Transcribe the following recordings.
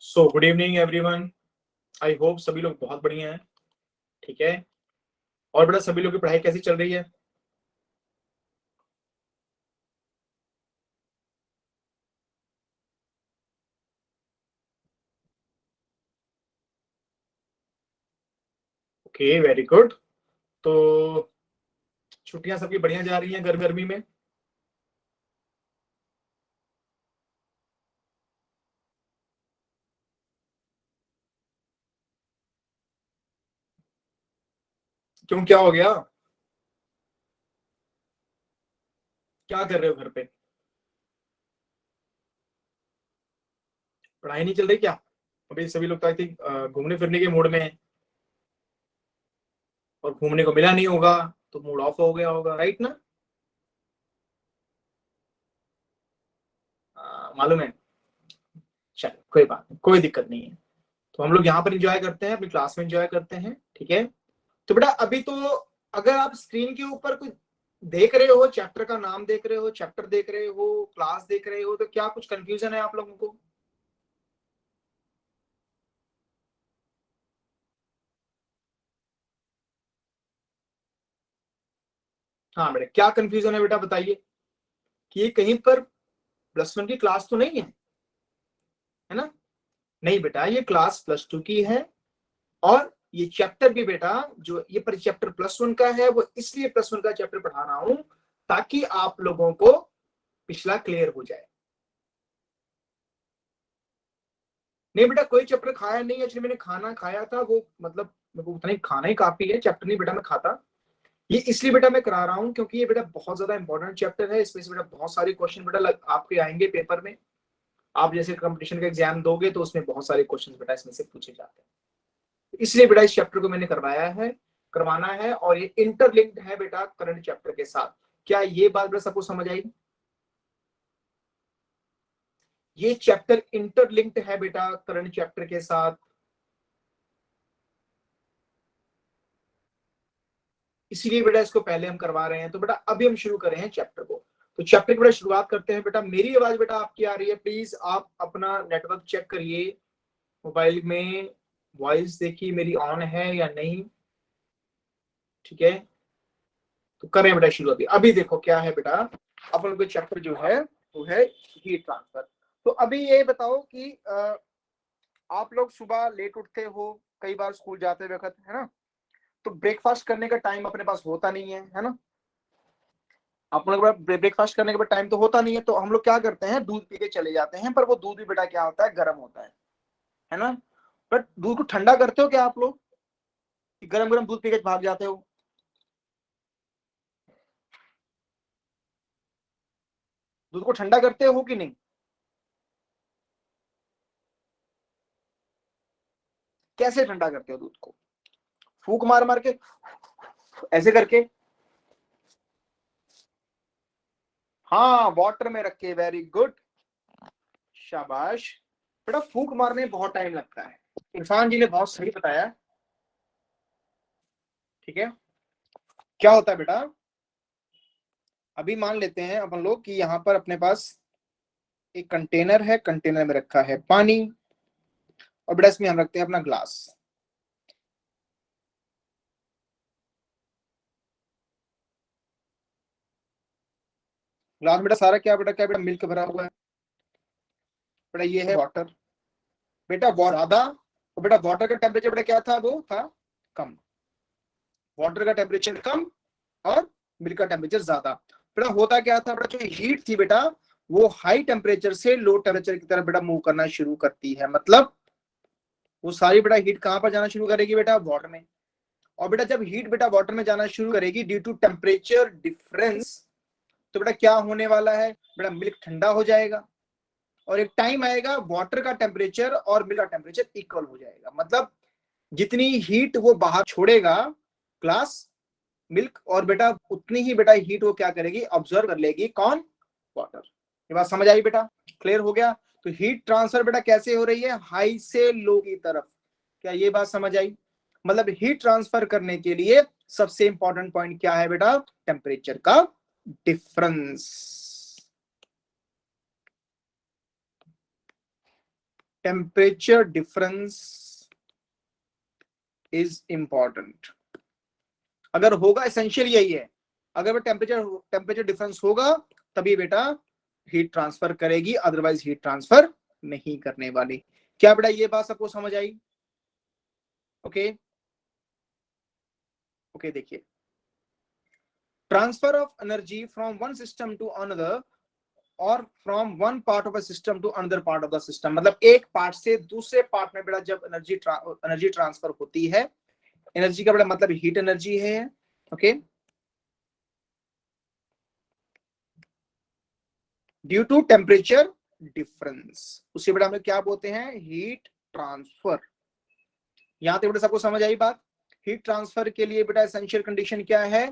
So good evening everyone. I hope सभी लोग बहुत बढ़िया हैं। ठीक है। और बेटा सभी लोग की पढ़ाई कैसी चल रही है? Okay, very good. तो छुट्टियां सबकी बढ़िया जा रही हैं गर्मी में? क्यों, क्या हो गया? क्या कर रहे हो घर पे? पढ़ाई नहीं चल रही क्या? अभी सभी लोग तो आई थिंक घूमने फिरने के मूड में हैं और घूमने को मिला नहीं होगा तो मूड ऑफ हो गया होगा, राइट ना? मालूम है। चलो कोई बात नहीं, कोई दिक्कत नहीं है। तो हम लोग यहाँ पर एंजॉय करते हैं, अपनी क्लास में एंजॉय करते हैं। ठीक है। तो बेटा अभी तो अगर आप स्क्रीन के ऊपर कुछ देख रहे हो, चैप्टर का नाम देख रहे हो, चैप्टर देख रहे हो, क्लास देख रहे हो, तो क्या कुछ कंफ्यूजन है आप लोगों को? हाँ बेटा, क्या कंफ्यूजन है बेटा बताइए। कि ये कहीं पर +1 की क्लास तो नहीं है ना? नहीं बेटा, ये क्लास +2 की है। और ये चैप्टर भी बेटा, जो ये पर चैप्टर +1 का है, वो इसलिए +1 का चैप्टर पढ़ा रहा हूं ताकि आप लोगों को पिछला क्लियर हो जाए। नहीं बेटा, कोई चैप्टर खाया नहीं है। एक्चुअली मैंने खाना खाया था, वो मतलब मेरे को उतना ही खाना ही काफी है, चैप्टर नहीं बेटा मैं खाता। ये इसलिए बेटा मैं करा रहा हूँ क्योंकि ये बेटा बहुत ज्यादा इंपॉर्टेंट चैप्टर है। इसमें से बेटा बहुत सारे क्वेश्चन बेटा आपके आएंगे पेपर में। आप जैसे कंपटीशन का एग्जाम दोगे तो उसमें बहुत सारे क्वेश्चन बेटा इसमें से पूछे जाते हैं। इसलिए बेटा इस चैप्टर को मैंने करवाना है, और ये इंटरलिंक्ड है बेटा करंट चैप्टर के साथ। क्या ये बात बेटा सबको समझ आई? ये चैप्टर इंटरलिंक्ड है बेटा करंट चैप्टर के साथ। इसीलिए बेटा इसको पहले हम करवा रहे हैं। तो बेटा अभी हम शुरू कर रहे हैं चैप्टर को। तो चैप्टर की बेटा शुरुआत करते हैं। बेटा मेरी आवाज बेटा आपकी आ रही है? प्लीज आप अपना नेटवर्क चेक करिए मोबाइल में। वॉइस देखिए मेरी ऑन है या नहीं। ठीक है। तो करें बेटा शुरू। अभी अभी देखो क्या है बेटा। अपन को चैप्टर जो है वो है हीट ट्रांसफर। तो अभी ये बताओ कि आप लोग सुबह लेट उठते हो कई बार स्कूल जाते वक्त, है ना? तो ब्रेकफास्ट करने का टाइम अपने पास होता नहीं है ना? आप लोग ब्रेकफास्ट करने के बाद टाइम तो होता नहीं है, तो हम लोग क्या करते हैं, दूध पी के चले जाते हैं। पर वो दूध भी बेटा क्या होता है, गर्म होता है ना? बट दूध को ठंडा करते हो क्या आप लोग? गरम गरम दूध पी के भाग जाते हो? दूध को ठंडा करते हो कि नहीं? कैसे ठंडा करते हो दूध को? फूक मार मार के, ऐसे करके? हाँ, वाटर में रख के। वेरी गुड, शाबाश। बेटा फूक मारने में बहुत टाइम लगता है। इरफान जी ने बहुत सही बताया। ठीक है। क्या होता है बेटा, अभी मान लेते हैं अपन लोग कि यहाँ पर अपने पास एक कंटेनर है, कंटेनर में रखा है पानी, और बेटा इसमें हम रखते हैं अपना ग्लास। ग्लास बेटा सारा क्या बेटा मिल्क भरा हुआ है। बेटा ये है वाटर। बेटा बहुत ज्यादा, तो बेटा वाटर का टेम्परेचर बेटा क्या था, वो था कम। वाटर का टेम्परेचर कम और मिल्क का टेम्परेचर ज्यादा। बेटा होता क्या था, बेटा जो हीट थी बेटा, वो हाई टेम्परेचर से लो टेम्परेचर की तरफ बेटा मूव करना शुरू करती है। मतलब वो सारी बेटा हीट कहां पर जाना शुरू करेगी बेटा, वाटर में। और बेटा जब हीट बेटा वाटर में जाना शुरू करेगी ड्यू टू टेम्परेचर डिफरेंस, तो बेटा क्या होने वाला है बेटा, मिल्क ठंडा हो जाएगा। और एक टाइम आएगा वाटर का टेम्परेचर और मिल्क का टेम्परेचर इक्वल हो जाएगा। मतलब जितनी हीट वो बाहर छोड़ेगा ग्लास, मिल्क, और बेटा उतनी ही बेटा हीट वो क्या करेगी, ऑब्जर्व कर लेगी। कौन? वाटर। ये बात समझ आई बेटा? क्लियर हो गया? तो हीट ट्रांसफर बेटा कैसे हो रही है, हाई से लो की तरफ। क्या ये बात समझ आई? मतलब हीट ट्रांसफर करने के लिए सबसे इंपॉर्टेंट पॉइंट क्या है बेटा, टेम्परेचर का difference. Temperature difference is important. अगर होगा, एसेंशियल यही है, अगर टेम्परेचर डिफरेंस होगा तभी बेटा हीट ट्रांसफर करेगी, अदरवाइज हीट ट्रांसफर नहीं करने वाली। क्या बेटा ये बात सबको समझ आई? ओके ओके, देखिए, transfer of energy from one system to another और from one part of a system to another part of the system, मतलब एक पार्ट से दूसरे पार्ट में बेटा जब एनर्जी ट्रांसफर होती है, एनर्जी का बेटा मतलब हीट एनर्जी है। Okay, due to temperature difference, उसे बेटा हम लोग क्या बोलते हैं? Heat transfer. यहां तक बेटा सबको समझ आई बात? हीट ट्रांसफर के लिए बेटा एसेंशियल कंडीशन क्या है?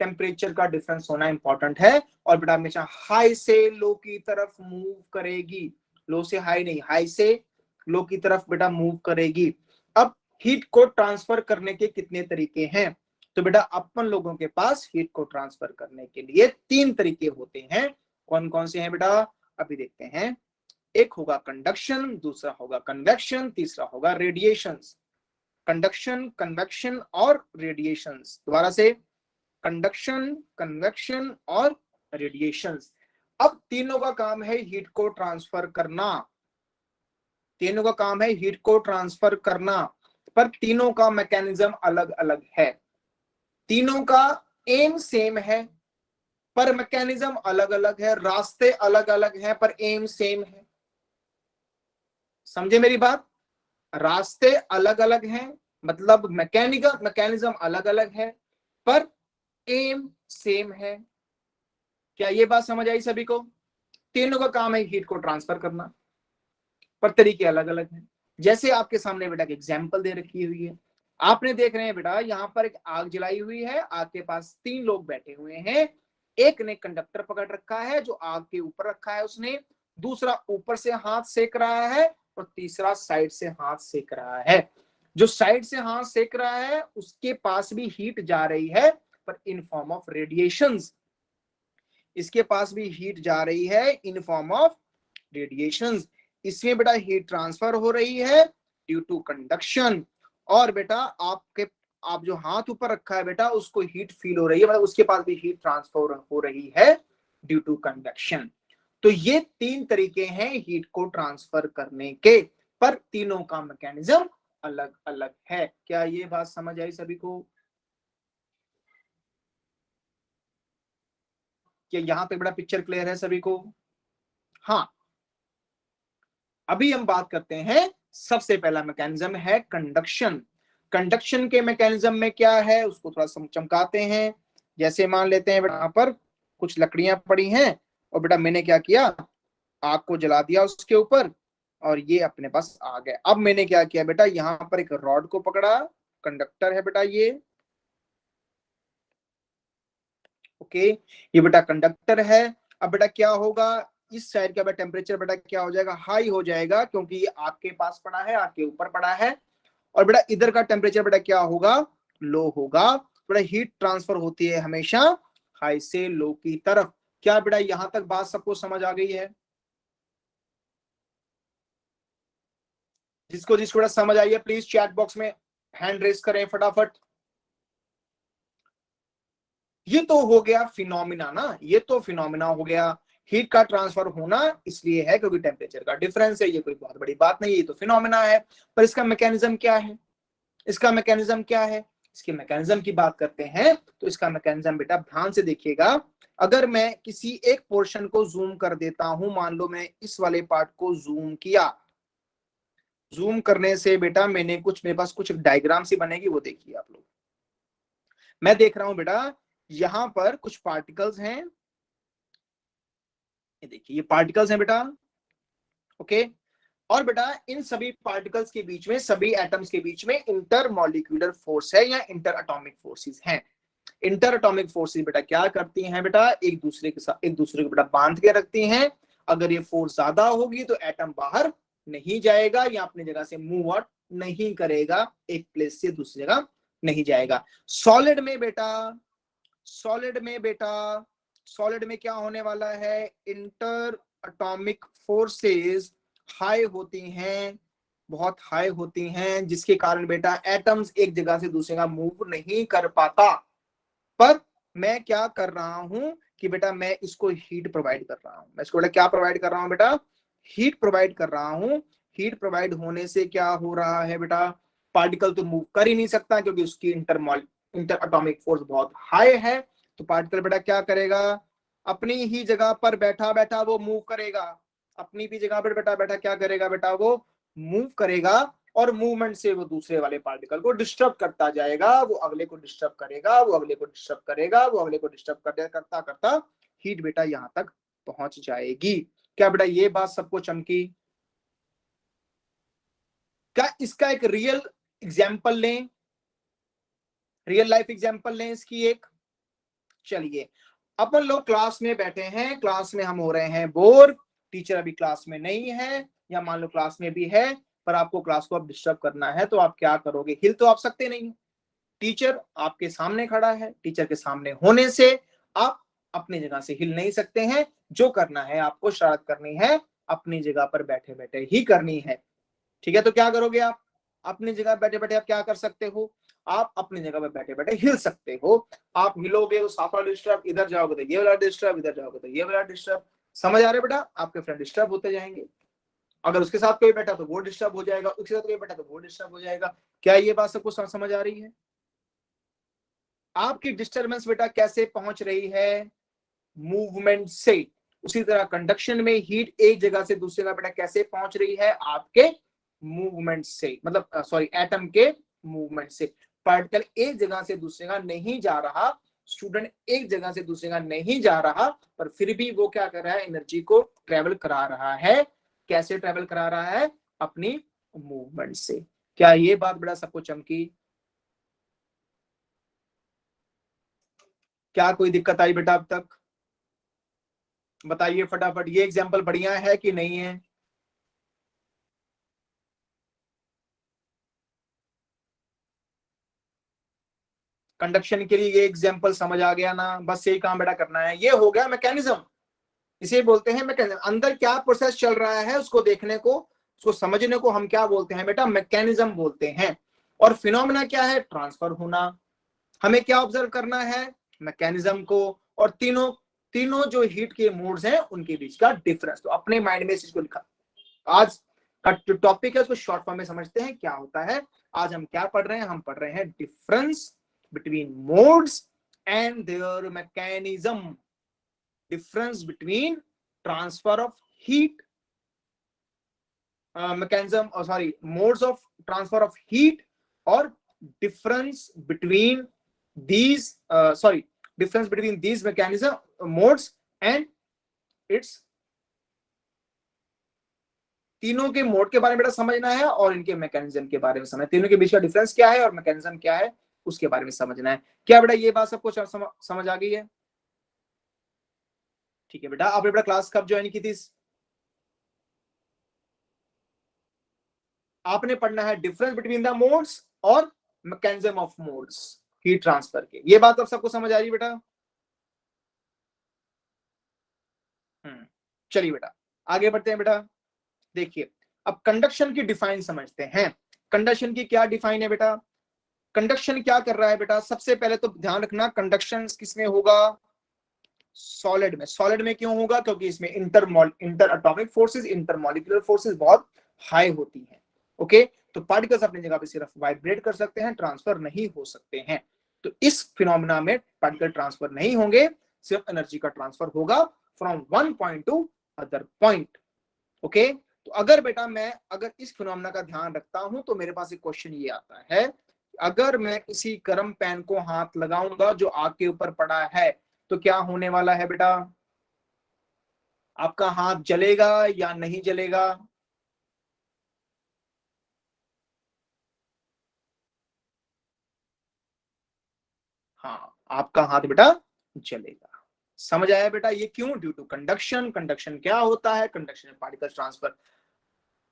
टेम्परेचर का डिफरेंस होना इंपॉर्टेंट है, और बेटा हमेशा हाई से लो की तरफ मूव करेगी, लो से हाई नहीं, हाई से लो की तरफ बेटा मूव करेगी। अब हीट को ट्रांसफर करने के कितने तरीके हैं? तो बेटा अपन लोगों के पास हीट को ट्रांसफर करने के लिए 3 तरीके होते हैं। कौन कौन से हैं बेटा? अभी देखते हैं। एक होगा कंडक्शन, दूसरा होगा कन्वेक्शन, तीसरा होगा रेडिएशन। कंडक्शन, कन्वेक्शन और रेडिएशन। दोबारा से, कंडक्शन, कन्वेक्शन और रेडिएशन। अब तीनों का काम है हीट को ट्रांसफर करना, तीनों का काम है हीट को ट्रांसफर करना, पर तीनों का मैकेनिज्म अलग अलग है। तीनों का एम सेम है पर मैकेनिज्म अलग अलग है, रास्ते अलग अलग हैं पर एम सेम है। समझे मेरी बात? रास्ते अलग अलग हैं, मतलब मैकेनिज्म अलग अलग है, पर एम सेम है। क्या ये बात समझ आई सभी को? तीनों का काम है हीट को ट्रांसफर करना, पर तरीके अलग अलग हैं। जैसे आपके सामने बेटा एक एग्जाम्पल दे रखी हुई है, आपने देख रहे हैं बेटा यहां पर एक आग जलाई हुई है, आग के पास 3 लोग बैठे हुए हैं। एक ने कंडक्टर पकड़ रखा है जो आग के ऊपर रखा है उसने, दूसरा ऊपर से हाथ सेक रहा है और तीसरा साइड से हाथ सेक रहा है। जो साइड से हाथ सेक रहा है उसके पास भी हीट जा रही है, पर इन फॉर्म ऑफ रेडिएशंस। इसके पास भी हीट जा रही है इन फॉर्म ऑफ रेडिएशंस। इसमें बेटा हीट ट्रांसफर हो रही है ड्यू टू कंडक्शन, और बेटा आप जो हाथ ऊपर रखा है बेटा उसको हीट फील हो रही है, मतलब उसके पास भी हीट ट्रांसफर हो रही है ड्यू टू कन्वेक्शन। तो ये 3 तरीके हैं हीट को ट्रांसफर करने के, पर तीनों का मैकेनिज्म अलग अलग है। क्या ये बात समझ आई सभी को? क्या यहां तक बड़ा पिक्चर क्लियर है सभी को? हाँ, अभी हम बात करते हैं, सबसे पहला मैकेनिज्म है कंडक्शन। कंडक्शन के मैकेनिज्म में क्या है उसको थोड़ा चमकाते हैं। जैसे मान लेते हैं बेटा यहाँ पर कुछ लकड़ियां पड़ी हैं, और बेटा मैंने क्या किया, आग को जला दिया उसके ऊपर, और ये अपने पास आ गए। अब मैंने क्या किया बेटा, यहाँ पर एक रॉड को पकड़ा, कंडक्टर है बेटा ये। ओके, ये बेटा कंडक्टर है। अब बेटा क्या होगा, इस साइड का बेटा टेम्परेचर बेटा क्या हो जाएगा, हाई हो जाएगा, क्योंकि ये आग के पास पड़ा है, आग के ऊपर पड़ा है। और बेटा इधर का टेम्परेचर बेटा क्या होगा, लो होगा। बेटा हीट ट्रांसफर होती है हमेशा हाई से लो की तरफ। क्या बेटा यहां तक बात सबको समझ आ गई है? जिसको जिसको बेटा समझ आई है प्लीज चैट बॉक्स में हैंड रेस करें फटाफट। ये तो हो गया फिनोमिना ना, ये तो फिनोमिना हो गया। हीट का ट्रांसफर होना इसलिए है क्योंकि टेम्परेचर का डिफरेंस है, ये कोई बहुत बड़ी बात नहीं है, ये तो फिनोमिना है। पर इसका मैकेनिज्म क्या है? इसका मैकेनिज्म क्या है? इसके मैकेनिज्म की बात करते हैं तो इसका मैकेनिज्म बेटा ध्यान से देखिएगा। अगर मैं किसी एक पोर्शन को जूम कर देता हूं, मान लो मैं इस वाले पार्ट को जूम किया, जूम करने से बेटा मैंने कुछ, मेरे पास कुछ डायग्राम सी बनेगी, वो देखिए आप लोग। मैं देख रहा हूं बेटा यहां पर कुछ पार्टिकल्स हैं, ये देखिए ये पार्टिकल्स हैं बेटा। ओके, और बेटा इन सभी पार्टिकल्स के बीच में, सभी एटम्स के बीच में इंटर मॉलिक्यूलर फोर्स है या इंटर एटॉमिक फोर्सेस हैं। इंटर एटॉमिक फोर्सेस बेटा क्या करती हैं बेटा, एक दूसरे के साथ, एक दूसरे को बेटा बांध के रखती हैं। अगर ये फोर्स ज्यादा होगी तो एटम बाहर नहीं जाएगा या अपनी जगह से मूव आउट नहीं करेगा, एक प्लेस से दूसरी जगह नहीं जाएगा। सॉलिड में बेटा, सॉलिड में बेटा, सॉलिड में क्या होने वाला है, इंटर एटॉमिक फोर्सेस हाई होती हैं, बहुत हाई होती हैं, जिसके कारण बेटा एटम्स एक जगह से दूसरे का मूव नहीं कर पाता। पर मैं क्या कर रहा हूं कि बेटा मैं इसको हीट प्रोवाइड कर रहा हूं। मैं इसको बेटा क्या प्रोवाइड कर रहा हूं बेटा? हीट प्रोवाइड कर रहा हूं। हीट प्रोवाइड होने से क्या हो रहा है बेटा? पार्टिकल तो मूव कर ही नहीं सकता क्योंकि उसकी इंटर अटोमिक फोर्स बहुत हाई है। तो पार्टिकल बेटा क्या करेगा? अपनी ही जगह पर बैठा बैठा वो मूव करेगा। अपनी भी जगह पर बैठा बैठा क्या करेगा बेटा? वो मूव करेगा और मूवमेंट से वो दूसरे वाले पार्टिकल को डिस्टर्ब करता जाएगा, वो अगले को डिस्टर्ब करेगा, वो अगले को डिस्टर्ब करेगा, वो अगले को डिस्टर्ब करता करता हीट बेटा यहां तक पहुंच जाएगी। क्या बेटा ये बात सबको चमकी? क्या इसका एक रियल एग्जाम्पल लें? रियल लाइफ एग्जाम्पल लें इसकी एक। चलिए, अपन लोग क्लास में बैठे हैं, क्लास में हम हो रहे हैं बोर, टीचर अभी क्लास में नहीं है, या मान लो क्लास में भी है पर आपको क्लास को अब डिस्टर्ब करना है, तो आप क्या करोगे? हिल तो आप सकते नहीं। टीचर आपके सामने खड़ा है, टीचर के सामने होने से आप अपनी जगह से हिल नहीं सकते हैं। जो करना है आपको, शरारत करनी है, अपनी जगह पर बैठे बैठे ही करनी है। ठीक है, तो क्या करोगे आप? अपनी जगह बैठे बैठे आप क्या कर सकते हो? आप अपनी जगह पर बैठे बैठे हिल सकते हो। आप हिलोगे तो साफ वाला डिस्टर्ब, इधर जाओगे तो ये वाला डिस्टर्ब, इधर जाओगे तो ये वाला डिस्टर्ब। समझ आ रहे बेटा? आपके फ्रेंड डिस्टर्ब होते जाएंगे। अगर उसके साथ कोई बैठा तो वो डिस्टर्ब हो जाएगा, उसके साथ कोई बैठा तो वो डिस्टर्ब हो जाएगा। क्या ये बात सबको समझ आ रही है? आपकी डिस्टर्बेंस बेटा कैसे पहुंच रही है? मूवमेंट से। उसी तरह कंडक्शन में हीट एक जगह से दूसरी जगह बेटा कैसे पहुंच रही है? आपके मूवमेंट से, मतलब सॉरी एटम के मूवमेंट से। पार्टिकल एक जगह से दूसरी जगह नहीं जा रहा, स्टूडेंट एक जगह से दूसरी जगह नहीं जा रहा, पर फिर भी वो क्या कर रहा है? एनर्जी को ट्रेवल करा रहा है। कैसे ट्रेवल करा रहा है? अपनी मूवमेंट से। क्या ये बात बेटा सबको चमकी? क्या कोई दिक्कत आई बेटा अब तक? बताइए फटाफट। ये एग्जाम्पल बढ़िया है कि नहीं है? कंडक्शन के लिए ये एग्जाम्पल समझ आ गया ना? बस यही काम बेटा करना है। ये हो गया मैकेनिज्म। इसे बोलते हैं मैकेनिज्म। अंदर क्या प्रोसेस चल रहा है उसको देखने को, उसको समझने को हम क्या बोलते हैं बेटा? मैकेनिज्म बोलते हैं। और फिनोमेना क्या है? ट्रांसफर होना। हमें क्या ऑब्जर्व करना है? मैकेनिज्म को। और तीनों तीनों जो हीट के मोड्स हैं उनके बीच का डिफरेंस। तो अपने माइंड में इस चीज को लिखा। आज का जो टॉपिक है उसको शॉर्ट फॉर्म में समझते हैं क्या होता है। आज हम क्या पढ़ रहे हैं? हम पढ़ रहे हैं difference between modes and there mechanism. Difference between transfer of heat, mechanism, or sorry, modes of transfer of heat, or difference between these difference between these mechanism modes and its। तीनों के मोड के बारे में बेटा समझना है और इनके मैकेनिज्म के बारे में समझना है। तीनों के बीच का डिफरेंस क्या है और मैकेनिज्म क्या है उसके बारे में समझना है। क्या बेटा ये बात सबको समझ आ गई है? ठीक है बेटा। आपने बेटा क्लास कब ज्वाइन की थी? आपने पढ़ना है डिफरेंस बिटवीन द मोड्स और mechanism of modes, heat transfer के। ये बात अब सबको समझ आ रही है बेटा? चलिए बेटा आगे बढ़ते हैं बेटा। देखिए, अब कंडक्शन की डिफाइन समझते हैं। कंडक्शन की क्या डिफाइन है बेटा? कंडक्शन क्या कर रहा है बेटा? सबसे पहले तो ध्यान रखना, कंडक्शन किसमें होगा? सॉलिड में। सॉलिड में क्यों होगा? क्योंकि इसमें inter atomic forces, inter molecular forces बहुत हाई होती हैं। ओके, तो पार्टिकल्स अपनी जगह पे सिर्फ वाइब्रेट कर सकते हैं, ट्रांसफर नहीं हो सकते हैं। तो इस फिनोमेना में पार्टिकल ट्रांसफर नहीं होंगे, सिर्फ एनर्जी का ट्रांसफर होगा from one point two other point. Okay, तो अगर बेटा मैं अगर इस फिनोमेना का ध्यान रखता हूं तो मेरे पास एक क्वेश्चन ये आता है, अगर मैं किसी गर्म पेन को हाथ लगाऊंगा जो आग के ऊपर पड़ा है तो क्या होने वाला है बेटा? आपका हाथ जलेगा या नहीं जलेगा? हाँ, आपका हाथ बेटा जलेगा। समझ आया बेटा? ये क्यों? Due to conduction. कंडक्शन क्या होता है? Conduction particle transfer.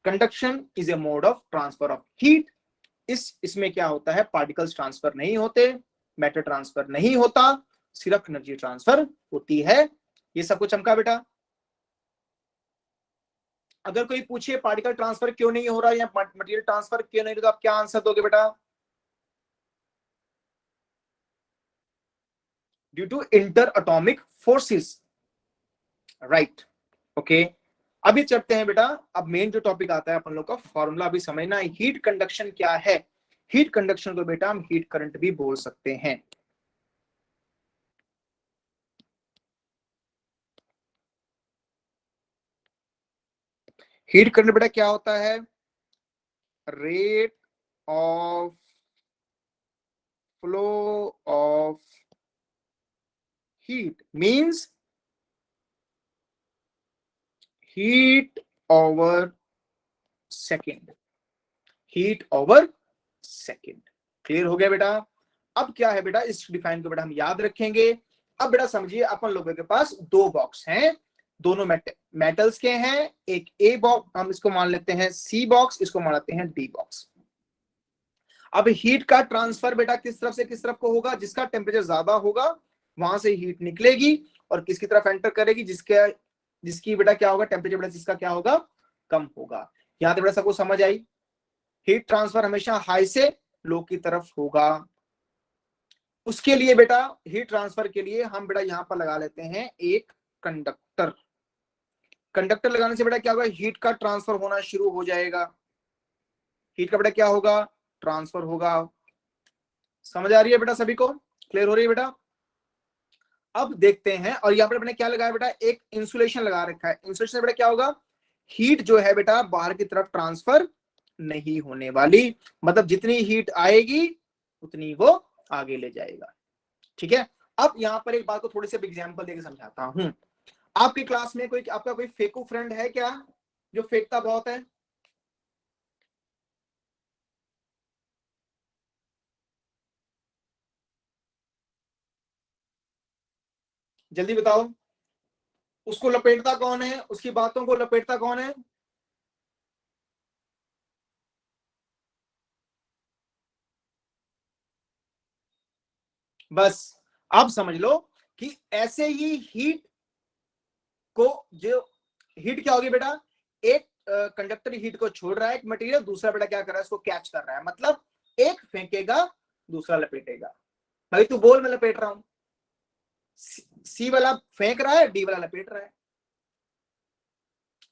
Conduction is a mode of transfer of heat. इसमें क्या होता है? पार्टिकल्स ट्रांसफर नहीं होते, मैटर ट्रांसफर नहीं होता, सिर्फ एनर्जी ट्रांसफर होती है। ये सब कुछ चमका बेटा? अगर कोई पूछे पार्टिकल ट्रांसफर क्यों नहीं हो रहा या मटेरियल ट्रांसफर क्यों नहीं हो रहा, तो आप क्या आंसर दोगे बेटा? Due to inter atomic forces, right. Okay, अभी चलते हैं बेटा, अब मेन जो टॉपिक आता है अपन लोग का फॉर्मूला अभी समझना है। हीट कंडक्शन क्या है? हीट कंडक्शन को बेटा हम हीट करंट भी बोल सकते हैं। हीट करंट बेटा क्या होता है? Rate of flow of heat means heat over second, heat over second. Clear हो गया बेटा? अब क्या है बेटा, इस डिफाइन को बेटा हम याद रखेंगे। अब बेटा समझिए, अपन लोगों के पास दो बॉक्स हैं, दोनों मेटल्स के हैं। एक ए बॉक्स, हम इसको मान लेते हैं सी बॉक्स, इसको मान लेते हैं डी बॉक्स। अब हीट का ट्रांसफर बेटा किस तरफ से किस तरफ को होगा? जिसका टेम्परेचर ज्यादा होगा वहां से हीट निकलेगी और किसकी तरफ एंटर करेगी? जिसकी बेटा क्या होगा, टेम्परेचर बेटा जिसका क्या होगा, कम होगा। यहां तक बेटा सबको समझ आई? हीट ट्रांसफर हमेशा हाई से लो की तरफ होगा। उसके लिए बेटा, हीट ट्रांसफर के लिए हम बेटा यहां पर लगा लेते हैं एक कंडक्टर। कंडक्टर लगाने से बेटा क्या होगा, हीट का ट्रांसफर होना शुरू हो जाएगा। हीट का बेटा क्या होगा, ट्रांसफर होगा। समझ आ रही है बेटा सभी को? क्लियर हो रही है बेटा? अब देखते हैं, और यहाँ पर मैंने क्या लगाया बेटा, एक इंसुलेशन लगा रखा है। इंसुलेशन बेटा क्या होगा, हीट जो है बेटा बाहर की तरफ ट्रांसफर नहीं होने वाली, मतलब जितनी हीट आएगी उतनी वो आगे ले जाएगा। ठीक है, अब यहां पर एक बात को थोड़ी सी एग्जांपल देकर समझाता हूं। आपकी क्लास में कोई आपका कोई फेकू फ्रेंड है क्या, जो फेंकता बहुत है? जल्दी बताओ, उसको लपेटता कौन है, उसकी बातों को लपेटता कौन है? बस अब समझ लो कि ऐसे ही हीट को, जो हीट क्या होगी बेटा, एक कंडक्टर हीट को छोड़ रहा है, एक मटेरियल, दूसरा बेटा क्या कर रहा है, इसको कैच कर रहा है। मतलब एक फेंकेगा दूसरा लपेटेगा। भाई तू बोल, मैं लपेट रहा हूं। सी वाला फेंक रहा है, डी वाला लपेट रहा है।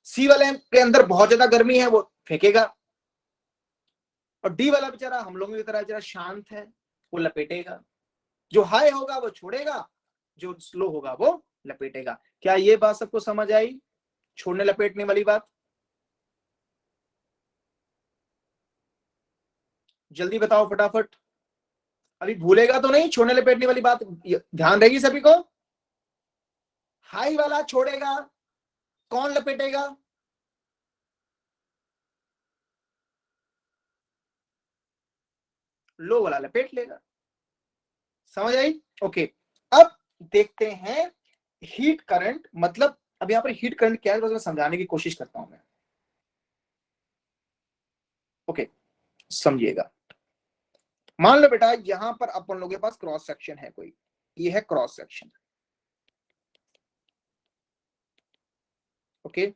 सी वाले के अंदर बहुत ज्यादा गर्मी है, वो फेंकेगा, और डी वाला बेचारा हम लोगों की तरह जरा शांत है, वो लपेटेगा। जो हाई होगा वो छोड़ेगा, जो स्लो होगा वो लपेटेगा। क्या ये बात सबको समझ आई, छोड़ने लपेटने वाली बात? जल्दी बताओ फटाफट, अभी भूलेगा तो नहीं? छोड़ने लपेटने वाली बात ध्यान रहेगी सभी को? हाई वाला छोड़ेगा, कौन लपेटेगा? लो वाला लपेट लेगा। समझ आई? ओके, अब देखते हैं हीट करंट, मतलब अब यहां पर हीट करंट क्या है, बस मैं समझाने की कोशिश करता हूं मैं। ओके, समझिएगा। मान लो बेटा यहां पर अपन लोगों के पास क्रॉस सेक्शन है कोई, ये है क्रॉस सेक्शन। ओके,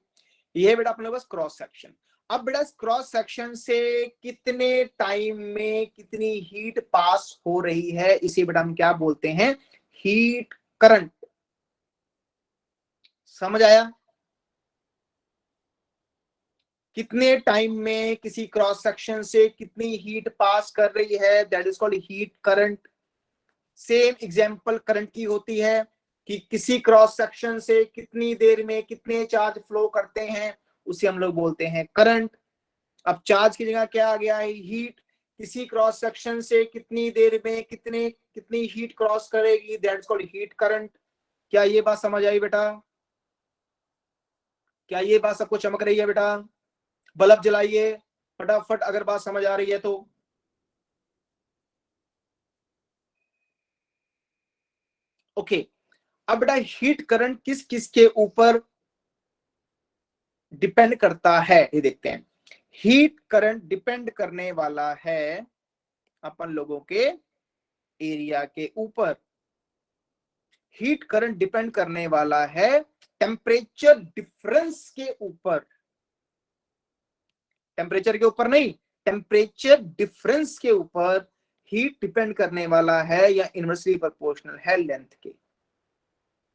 ये है बेटा अपने पास क्रॉस सेक्शन। अब बेटा इस क्रॉस सेक्शन से कितने टाइम में कितनी हीट पास हो रही है, इसे बेटा हम क्या बोलते हैं, हीट करंट। समझ आया? कितने टाइम में किसी क्रॉस सेक्शन से कितनी हीट पास कर रही है, that is called heat current. Same example current की होती है कि किसी क्रॉस सेक्शन से कितनी देर में कितने चार्ज फ्लो करते हैं, उसे हम लोग बोलते हैं करंट। अब चार्ज की जगह क्या आ गया है, हीट। किसी क्रॉस सेक्शन से कितनी देर में कितने कितनी हीट क्रॉस करेगी, that is called heat current. क्या ये बात समझ आई बेटा? क्या ये बात सबको चमक रही है बेटा? बल्ब जलाइए फटाफट अगर बात समझ आ रही है तो। ओके, अब बेटा हीट करंट किस किस के ऊपर डिपेंड करता है, ये देखते हैं। हीट करंट डिपेंड करने वाला है अपन लोगों के एरिया के ऊपर। हीट करंट डिपेंड करने वाला है टेम्परेचर डिफरेंस के ऊपर। टेम्परेचर के ऊपर नहीं, टेम्परेचर डिफरेंस के ऊपर हीट डिपेंड करने वाला है या इनवर्सली प्रोपोर्शनल है लेंथ के।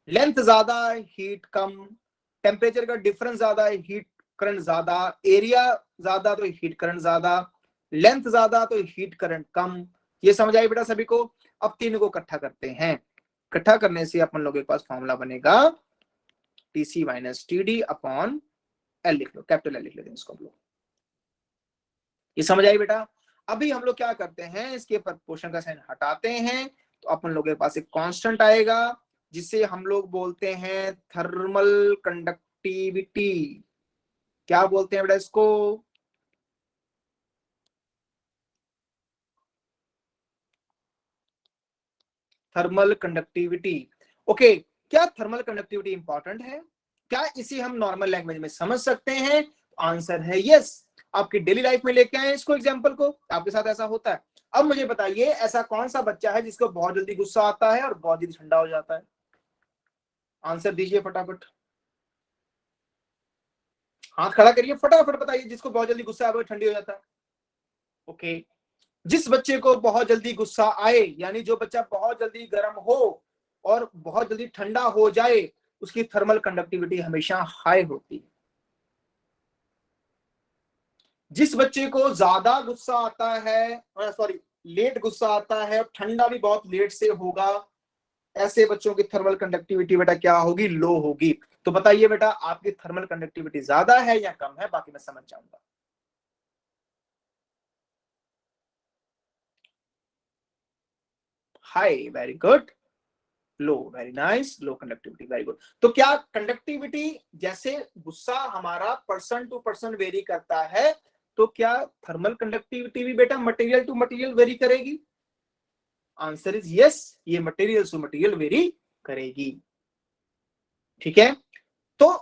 लेंथ ज्यादा हीट कम, टेम्परेचर का डिफरेंस ज्यादा है हीट करंट ज्यादा, एरिया ज्यादा तो हीट करंट ज्यादा, लेंथ ज्यादा तो हीट करंट कम। ये समझ आई बेटा सभी को? अब तीनों को इकट्ठा करते हैं, इकट्ठा करने से अपन लोगों के पास फॉर्मूला बनेगा TC minus TD upon L, लिख लो कैपिटल एल लिख लेते हैं इसको हम लोग। ये समझ आई बेटा? अभी हम लोग क्या करते हैं, इसके प्रोपोर्शन का साइन हटाते हैं तो अपन लोगों के पास एक कांस्टेंट आएगा जिसे हम लोग बोलते हैं थर्मल कंडक्टिविटी। क्या बोलते हैं बेटा इसको? Thermal conductivity. ओके, क्या थर्मल कंडक्टिविटी इंपॉर्टेंट है? क्या इसे हम नॉर्मल लैंग्वेज में समझ सकते हैं? आंसर है यस। आपकी डेली लाइफ में लेके आए इसको एग्जांपल को, आपके साथ ऐसा होता है। अब मुझे बताइए ऐसा कौन सा बच्चा है जिसको बहुत जल्दी गुस्सा आता है और बहुत जल्दी ठंडा हो जाता है? आंसर दीजिए फटाफट, हाथ खड़ा करिए, फटाफट बताइए जिसको बहुत जल्दी गुस्सा आए ठंडी हो जाता है। ओके, जिस बच्चे को बहुत जल्दी गुस्सा आए यानी जो बच्चा बहुत जल्दी गर्म हो और बहुत जल्दी ठंडा हो जाए उसकी थर्मल कंडक्टिविटी हमेशा हाई होती है। जिस बच्चे को ज्यादा गुस्सा आता है, सॉरी लेट गुस्सा आता है, ठंडा भी बहुत लेट से होगा, ऐसे बच्चों की थर्मल कंडक्टिविटी बेटा क्या होगी? लो होगी। तो बताइए बेटा आपकी थर्मल कंडक्टिविटी ज्यादा है या कम है? बाकी मैं समझ जाऊंगा। High, very good. Low, very nice, low conductivity, very good. तो क्या कंडक्टिविटी जैसे गुस्सा हमारा पर्सन टू पर्सन वेरी करता है तो क्या थर्मल कंडक्टिविटी भी बेटा मटेरियल टू मटेरियल वेरी करेगी? आंसर इज यस, ये मटेरियल टू मटेरियल वेरी करेगी। ठीक है, तो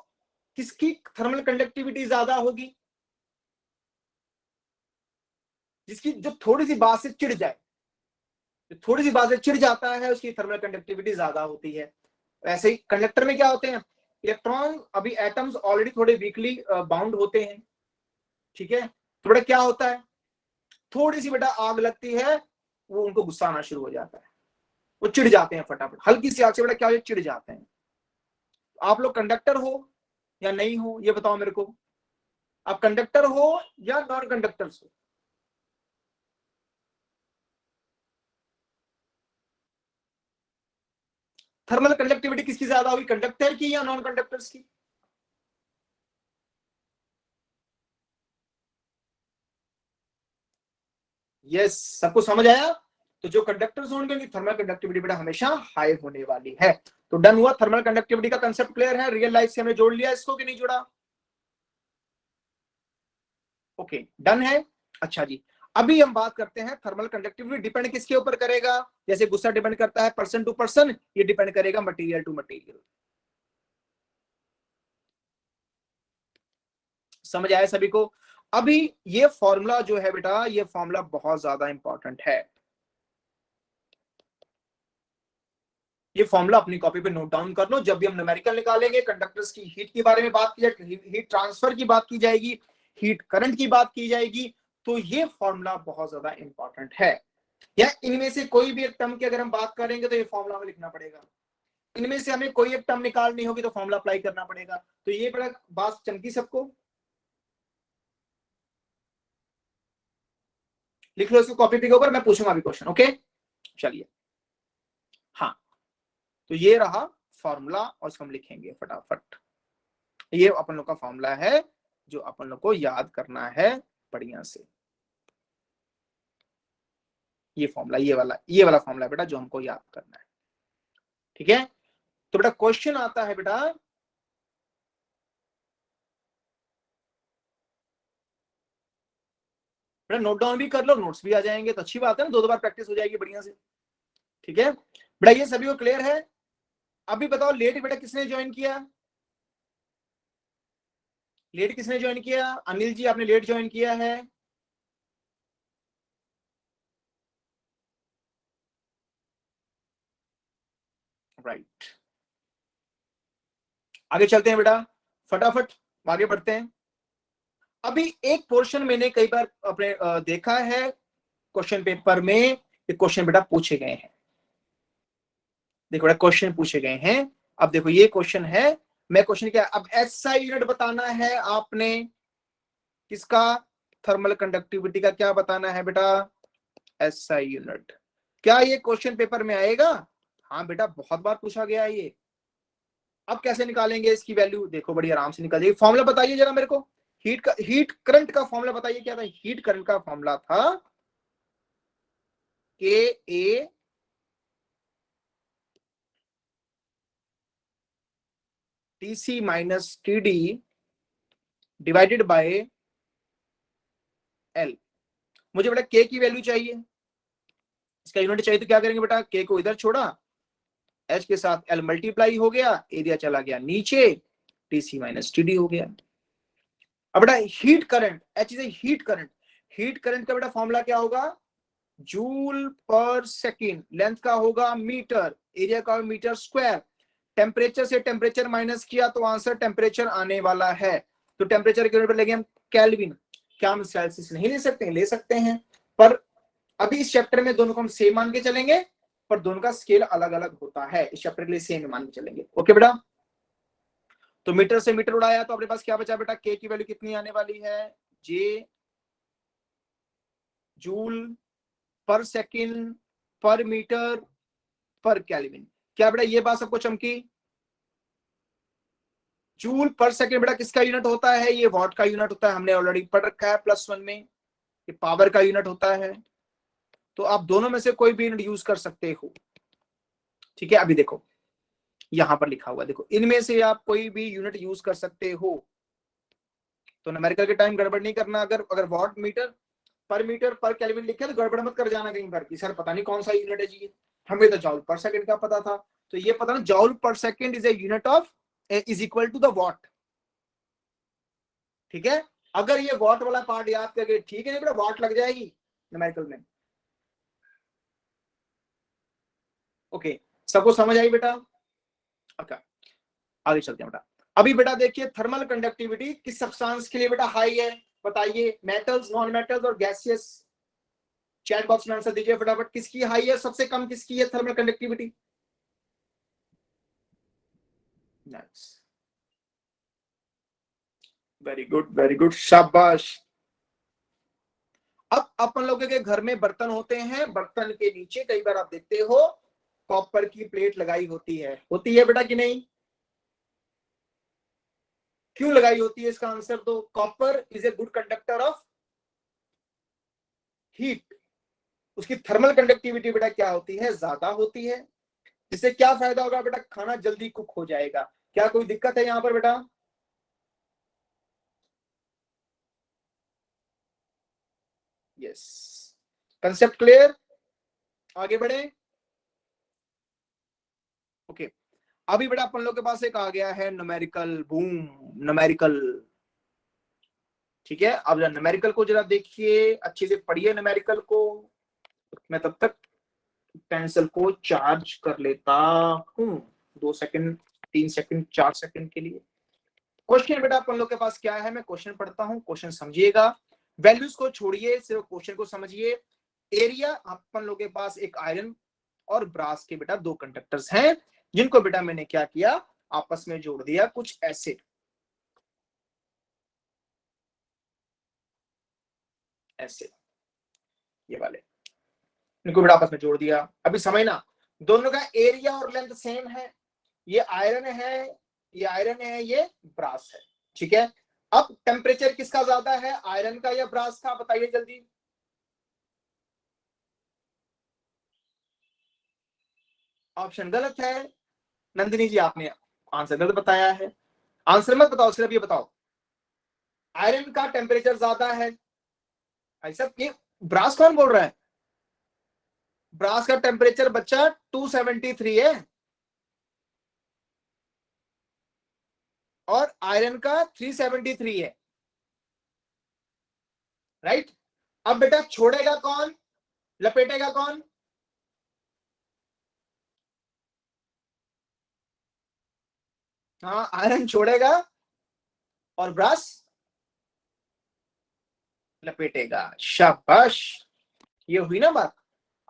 किसकी थर्मल कंडक्टिविटी ज्यादा होगी? जिसकी जो थोड़ी सी बात से चिढ़ जाए, जो थोड़ी सी बात से चिढ़ जाता है उसकी थर्मल कंडक्टिविटी ज्यादा होती है। ऐसे ही कंडक्टर में क्या होते हैं, इलेक्ट्रॉन अभी एटम्स ऑलरेडी थोड़े वीकली बाउंड होते हैं। ठीक है, तो बेटा क्या होता है, थोड़ी सी बेटा आग लगती है वो उनको गुस्सा आना शुरू हो जाता है, वो चिढ़ जाते हैं फटाफट, हल्की सी आग से बेटा क्या हो, चिढ़ जाते हैं। आप लोग कंडक्टर हो या नहीं हो ये बताओ मेरे को, आप कंडक्टर हो या नॉन कंडक्टर्स हो? थर्मल कंडक्टिविटी किसकी ज्यादा होगी, कंडक्टर की या नॉन कंडक्टर्स की? यस, सबको समझ आया? तो जो कंडक्टर्स होंगे उनकी थर्मल कंडक्टिविटी बेटा हमेशा हाई होने वाली है। तो डन हुआ, थर्मल कंडक्टिविटी का कंसेप्ट क्लियर है, रियल लाइफ से हमने जोड़ लिया इसको कि नहीं जोड़ा? ओके, डन है। अच्छा जी, अभी हम बात करते हैं थर्मल कंडक्टिविटी डिपेंड किसके ऊपर करेगा? जैसे गुस्सा डिपेंड करता है पर्सन टू पर्सन, ये डिपेंड करेगा मटेरियल टू मटेरियल। समझ आया सभी को? अभी ये फॉर्मूला जो है बेटा, ये फॉर्मूला बहुत ज्यादा इंपॉर्टेंट है। ये फॉर्मूला अपनी कॉपी पे नोट डाउन कर लो, जब भी हम न्यूमेरिकल निकालेंगे, कंडक्टर्स की हीट के बारे में बात की जाएगी, हीट ट्रांसफर की बात की जाएगी, हीट करंट की बात की जाएगी, तो ये फॉर्मूला बहुत ज्यादा इंपॉर्टेंट है। या इनमें से कोई भी एक टर्म की अगर हम बात करेंगे तो ये फॉर्मूला में लिखना पड़ेगा, इनमें से हमें कोई एक टर्म निकालनी होगी तो फॉर्मूला अप्लाई करना पड़ेगा। तो ये बड़ा बात चमकी सबको, लिख लो इसको कॉपी के ऊपर, मैं पूछूंगा अभी क्वेश्चन। ओके चलिए, हाँ, तो ये रहा फॉर्मूला और इसको हम लिखेंगे फटाफट। ये अपन लोग का फॉर्मूला है जो अपन लोग को याद करना है बढ़िया से। ये फॉर्मूला, ये वाला फॉर्मूला बेटा जो हमको याद करना है। ठीक है, तो बेटा क्वेश्चन आता है बेटा, बेटा नोट डाउन भी कर लो, नोट्स भी आ जाएंगे तो अच्छी बात है ना, दो बार प्रैक्टिस हो जाएगी बढ़िया से। ठीक है बेटा, ये सभी को क्लियर है? अभी बताओ लेट बेटा किसने ज्वाइन किया? लेट किसने ज्वाइन किया? अनिल जी आपने लेट ज्वाइन किया है। राइट, आगे चलते हैं बेटा, फटाफट आगे बढ़ते हैं। अभी एक पोर्शन मैंने कई बार अपने देखा है क्वेश्चन पेपर में, ये क्वेश्चन बेटा पूछे गए हैं। देखो बेटा क्वेश्चन पूछे गए हैं। अब देखो ये क्वेश्चन है, मैं क्वेश्चन क्या, अब एसआई यूनिट बताना है आपने, किसका, थर्मल कंडक्टिविटी का क्या बताना है बेटा, एसआई यूनिट। क्या ये क्वेश्चन पेपर में आएगा? हाँ बेटा बहुत बार पूछा गया है ये। अब कैसे निकालेंगे इसकी वैल्यू, देखो बड़ी आराम से निकल जाएगी। फॉर्मूला बताइए जरा मेरे को, हीट करंट का फॉर्मूला बताइए, क्या था हीट करंट का फॉर्मूला था, K A TC minus TD divided by L. मुझे बेटा के की वैल्यू चाहिए, इसका यूनिट चाहिए, तो क्या करेंगे बेटा, के को इधर छोड़ा, एच के साथ एल मल्टीप्लाई हो गया, एरिया चला गया नीचे, टीसी माइनस टीडी हो गया। अब बेटा heat current, H is a heat current, heat current का बेटा फॉर्मूला क्या होगा, जूल पर सेकेंड, लेंथ का होगा मीटर, एरिया का मीटर स्क्वायर, टेम्परेचर से टेम्परेचर माइनस किया तो आंसर टेम्परेचर आने वाला है, तो टेम्परेचर के यूनिट पर लेंगे हम केल्विन। क्या हम सेल्सियस नहीं ले सकते हैं? ले सकते हैं, पर अभी इस चैप्टर में दोनों को हम सेम मान के चलेंगे, पर दोनों का स्केल अलग अलग होता है, इस चैप्टर के लिए सेम मान के चलेंगे। ओके बेटा, तो मीटर से मीटर उड़ाया तो अपने पास क्या बचा बेटा, के की वैल्यू कितनी आने वाली है, जे जूल पर सेकेंड पर मीटर पर केल्विन। क्या बेटा ये बात सबको चमकी? जूल पर सेकेंड बेटा किसका यूनिट होता है, ये वॉट का यूनिट होता है, हमने ऑलरेडी पढ़ रखा है +1 में, ये पावर का यूनिट होता है, तो आप दोनों में से कोई भी यूनिट यूज कर सकते हो। ठीक है, अभी देखो यहां पर लिखा हुआ, देखो इनमें से आप कोई भी यूनिट यूज कर सकते हो, तो न्यूमेरिकल के टाइम गड़बड़ नहीं करना। अगर अगर वॉट मीटर पर केल्विन लिखे तो गड़बड़ मत कर जाना कहीं पर कि सर पता नहीं कौन सा यूनिट है जी, हमें तो जॉल पर सेकंड का पता था, तो ये पता ना, joule per second is a unit of, is equal to the watt. ठीक है, अगर ये वॉट वाला पार्ट याद करके, ठीक है, नहीं बेटा वॉट लग जाएगी न्यूमेरिकल में। ओके, सबको समझ आई बेटा? ओके, आगे चलते हैं बेटा। अभी बेटा देखिए थर्मल कंडक्टिविटी किस सब्सटेंस के लिए बेटा हाई है, बताइए, मेटल्स, नॉन मेटल्स और गैसियस। चैट बॉक्स में आंसर दीजिए फटाफट, किसकी हाई है, सबसे कम किसकी है थर्मल कंडक्टिविटी? वेरी गुड, शाबाश। अब अपन लोगों के घर में बर्तन होते हैं, बर्तन के नीचे कई बार आप देखते हो कॉपर की प्लेट लगाई होती है बेटा कि नहीं? क्यों लगाई होती है, इसका आंसर दो। Copper is a good conductor of heat, उसकी थर्मल कंडक्टिविटी बेटा क्या होती है, ज्यादा होती है, जिससे क्या फायदा होगा बेटा, खाना जल्दी कुक हो जाएगा। क्या कोई दिक्कत है यहां पर बेटा? यस, कंसेप्ट क्लियर, आगे बढ़े। ओके, अभी बेटा अपन लोग के पास एक आ गया है न्यूमेरिकल, बूम, न्यूमेरिकल। ठीक है, अब जरा न्यूमेरिकल को जरा देखिए, अच्छे से पढ़िए न्यूमेरिकल को, मैं तब तक पेंसिल को चार्ज कर लेता हूं, 2 सेकंड, 3 सेकंड, 4 सेकंड के लिए। क्वेश्चन बेटा अपन लोग के पास क्या है, मैं क्वेश्चन पढ़ता हूं, क्वेश्चन समझिएगा, वैल्यूज को छोड़िए, सिर्फ क्वेश्चन को समझिए। एरिया, अपन लोग के पास एक आयरन और ब्रास के बेटा 2 कंडक्टर्स हैं, जिनको बेटा मैंने क्या किया, आपस में जोड़ दिया कुछ ऐसे, ऐसे, ये वाले, इनको बेटा आपस में जोड़ दिया। अभी समझना, दोनों का एरिया और लेंथ सेम है, ये आयरन है, ये आयरन है, ये ब्रास है। ठीक है, अब टेम्परेचर किसका ज्यादा है, आयरन का या ब्रास का, बताइए जल्दी। ऑप्शन गलत है, नंदिनी जी आपने आंसर गलत बताया है। आंसर मत बताओ, सिर्फ ये बताओ, आयरन का टेम्परेचर ज्यादा है, ऐसा ये ब्रास कौन बोल रहा है, ब्रास का टेम्परेचर बच्चा 273 है, और आयरन का 373 है, राइट। अब बेटा छोड़ेगा कौन, लपेटेगा कौन? हाँ, आयरन छोड़ेगा और ब्रास लपेटेगा। शाबाश, ये हुई ना बात।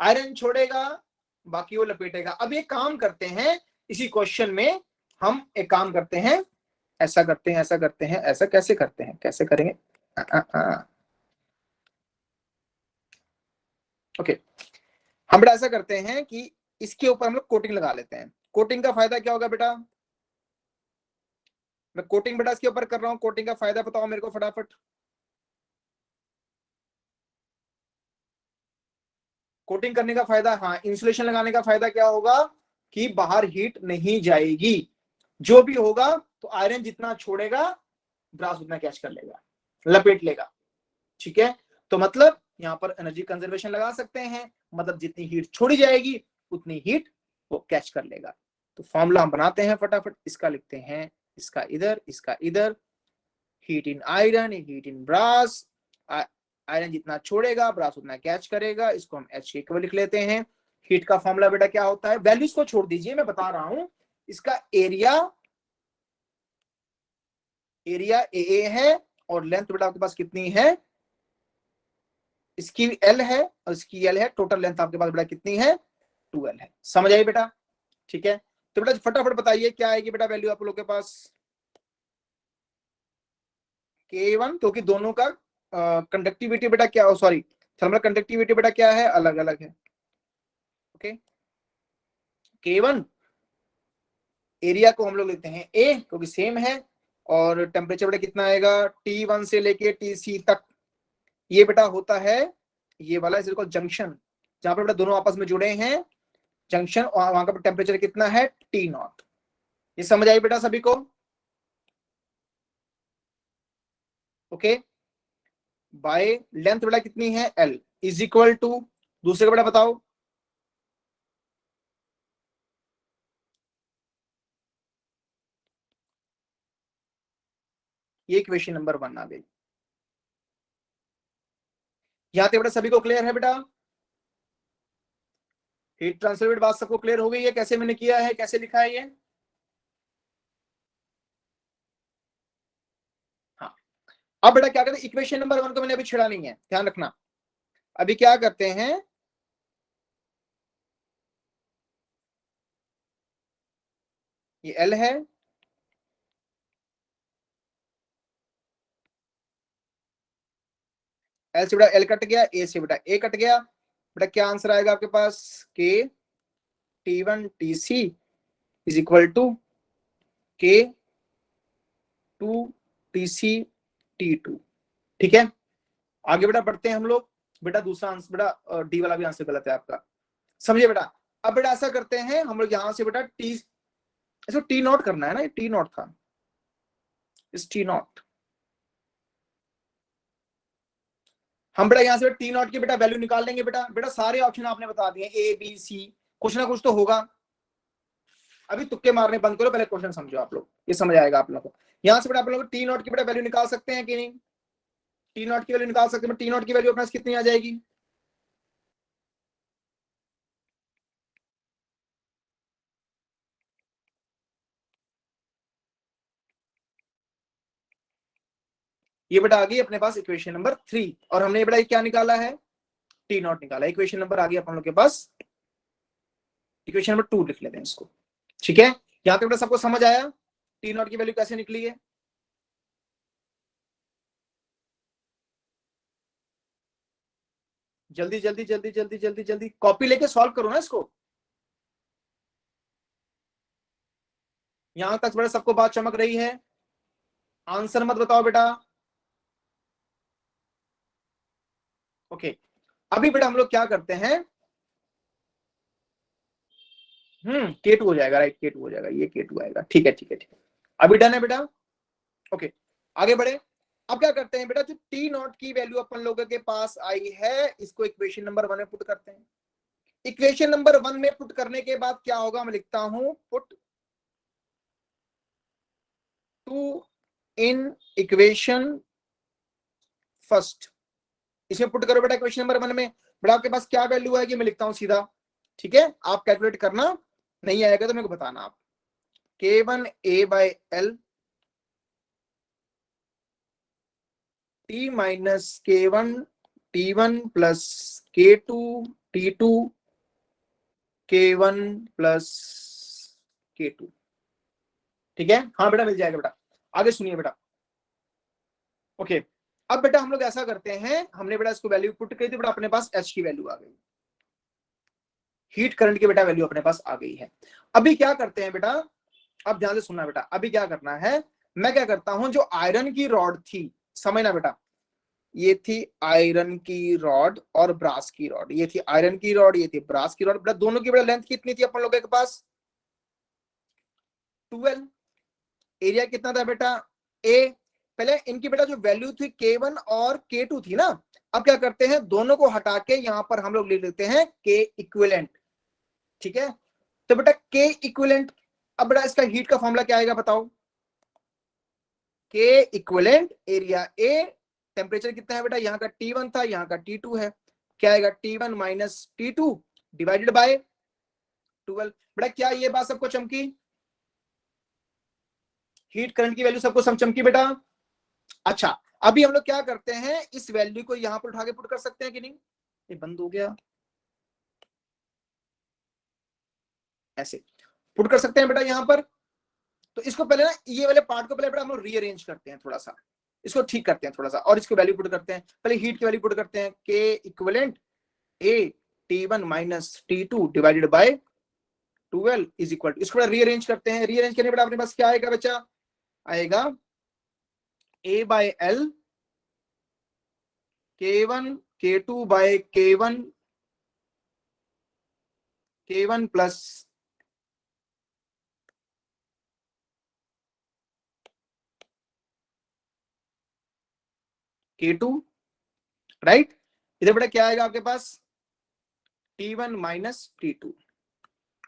आयरन छोड़ेगा, बाकी वो लपेटेगा। अब ये काम करते हैं, इसी क्वेश्चन में हम एक काम करते हैं, ऐसा करते हैं, ऐसा करते हैं, ऐसा कैसे करते हैं, कैसे करेंगे। ओके, हम बेटा ऐसा करते हैं कि इसके ऊपर हम लोग कोटिंग लगा लेते हैं। कोटिंग का फायदा क्या होगा बेटा, मैं कोटिंग बेटा इसके ऊपर कर रहा हूं, कोटिंग का फायदा बताओ मेरे को फटाफट। कोटिंग करने का फायदा, हाँ, इंसुलेशन लगाने का फायदा क्या होगा कि बाहर हीट नहीं जाएगी, जो भी होगा तो आयरन जितना छोड़ेगा ब्रास उतना कैच कर लेगा, लपेट लेगा। ठीक है, तो मतलब यहां पर एनर्जी कंजर्वेशन लगा सकते हैं, मतलब जितनी हीट छोड़ी जाएगी उतनी हीट वो कैच कर लेगा। तो फॉर्मूला हम बनाते हैं फटाफट, इसका लिखते हैं, इसका इधर, इसका इधर। Heat in iron, heat in brass, iron जितना छोड़ेगा ब्रास उतना कैच करेगा, इसको हम H के इक्वल लिख लेते हैं। हीट का फॉर्मूला बेटा क्या होता है, वैल्यूज को छोड़ दीजिए, मैं बता रहा हूं। इसका एरिया, एरिया ए है, और लेंथ बेटा आपके पास कितनी है, इसकी L है और इसकी L है, टोटल लेंथ आपके पास बेटा कितनी है, 2L है। समझ आई बेटा। ठीक है, तो बेटा फटाफट बताइए क्या आएगी बेटा वैल्यू आप लोगों के पास। K1, क्योंकि दोनों का कंडक्टिविटी बेटा क्या, सॉरी, थर्मल कंडक्टिविटी बेटा क्या है, अलग अलग है। ओके, K1 एरिया को हम लोग लेते हैं A, क्योंकि सेम है, और टेम्परेचर बेटा कितना आएगा T1 से लेके TC तक, ये बेटा होता है ये वाला इसको जंक्शन, जहां पर बेटा दोनों आपस में जुड़े हैं, जंक्शन, और वहां का टेम्परेचर कितना है T0। ये समझ आई बेटा सभी को। ओके, बाय लेंथ बेटा कितनी है L इज इक्वल टू, दूसरे का बेटा बताओ, ये इक्वेशन नंबर 1 आ गई। यहां तक बेटा सभी को क्लियर है बेटा, हीट ट्रांसफर बात सबको क्लियर हो गई है, कैसे मैंने किया है, कैसे लिखा है ये। हाँ, अब बेटा क्या करते हैं, इक्वेशन नंबर 1 को मैंने अभी छेड़ा नहीं है, ध्यान रखना। अभी क्या करते हैं, ये L है, L से बेटा L कट गया, A से बेटा A कट गया, बेटा क्या आंसर आएगा आपके पास, K T1 TC is equal to K 2 TC T2। ठीक है, आगे बेटा बढ़ते हैं हम लोग। बेटा दूसरा आंसर बेटा डी वाला भी आंसर गलत है आपका, समझिए बेटा। अब बेटा ऐसा करते हैं हम लोग, यहां से बेटा टी, ऐसा टी नॉट करना है ना, ये टी नॉट था, इस टी नॉट, हम बेटा यहां से टी नॉट की बेटा वैल्यू निकाल लेंगे बेटा। बेटा सारे ऑप्शन आपने बता दिए, ए बी सी, कुछ ना कुछ तो होगा। अभी तुक्के मारने बंद करो, पहले क्वेश्चन समझो आप लोग, ये समझ आएगा आप लोगों को। यहां से बेटा आप लोग टी नॉट की बेटा वैल्यू निकाल सकते हैं कि नहीं, टी नॉट की वैल्यू निकाल सकते हैं। टी नॉट की वैल्यू अपने कितनी आ जाएगी, ये बेटा आ गई अपने पास इक्वेशन नंबर 3, और हमने बेटा क्या निकाला है, टी नॉट निकाला। इक्वेशन नंबर आ गई अपन लोग के पास, इक्वेशन नंबर 2 लिख लेते हैं इसको। ठीक है, यहां तक बेटा सबको समझ आया टी नॉट की वैल्यू कैसे निकली है। जल्दी जल्दी जल्दी जल्दी जल्दी जल्दी कॉपी लेके सॉल्व करो ना इसको। यहां तक बेटा सबको बात चमक रही है, आंसर मत बताओ बेटा। ओके, अभी बेटा हम लोग क्या करते हैं, K2 हो जाएगा, राइट, K2 हो जाएगा, ये K2 आएगा। ठीक है ठीक है ठीक है, अभी डन है बेटा। ओके, आगे बढ़े। अब क्या करते हैं बेटा, जो टी नॉट की वैल्यू अपन लोगों के पास आई है, इसको इक्वेशन नंबर 1 में पुट करते हैं। इक्वेशन नंबर 1 में पुट करने के बाद क्या होगा, मैं लिखता हूं put to in equation first, इसमें पुट करो बेटा इक्वेशन नंबर 1 में। बेटा आपके पास क्या वैल्यू आएगी, मैं लिखता हूं सीधा। ठीक है, आप कैलकुलेट करना, नहीं आएगा तो मेरे को बताना आप। K1 A by L T minus K1 T1 plus K2 T2 K1 plus K2। ठीक है, हाँ बेटा मिल जाएगा बेटा। आगे सुनिए बेटा। ओके, अब बेटा हम लोग ऐसा करते हैं, हमने बेटा इसको वैल्यू पुट करी थी बेटा, अपने पास H की वैल्यू आ गई, हीट करंट की बेटा वैल्यू अपने पास आ गई है। अभी क्या करते हैं बेटा, अब ध्यान से सुनना बेटा, अभी क्या करना है, मैं क्या करता हूं, जो आयरन की रॉड थी, समझना बेटा, ये थी आयरन की रॉड और ब्रास की रॉड, ये थी आयरन की रॉड, ये थी ब्रास की रॉड बेटा, दोनों की बेटा लेंथ कितनी थी अपन लोगों के पास, 12। एरिया कितना था बेटा, ए। पहले इनकी बेटा जो वैल्यू थी K1 और K2 थी ना, अब क्या करते हैं, दोनों को हटा के यहां पर हम लोग लिख लेते हैं K इक्विवेलेंट। ठीक है, तो बेटा K इक्विवेलेंट, अब बेटा इसका हीट का फॉर्मूला क्या आएगा बताओ, K equivalent area A, temperature कितना है बेटा, यहाँ का T1 था, यहाँ का T2 है, क्या आएगा T1 minus T2 divided by 12। बेटा क्या ये बात सबको चमकी, हीट करंट की वैल्यू सबको चमकी बेटा। अच्छा, अभी हम लोग क्या करते हैं, इस वैल्यू को यहां पर उठा के पुट कर सकते हैं कि नहीं, ये बंद हो गया, ऐसे पुट कर सकते हैं बेटा यहां पर। तो इसको पहले ना, ये वाले पार्ट को पहले बेटा हम लोग रीअरेंज करते हैं, थोड़ा सा इसको ठीक करते हैं थोड़ा सा, और इसको वैल्यू पुट करते हैं, पहले हीट की वैल्यू पुट करते हैं, K equivalent A T1 minus T2 divided by 12 is equal to, इसको बड़ा रीअरेंज करते हैं, रीअरेंज करने बेटा अपने पास क्या आएगा बच्चा, आएगा A by L K1 K2 by K1 plus K2, right. इधर बेटा क्या आएगा आपके पास, T1 माइनस T2।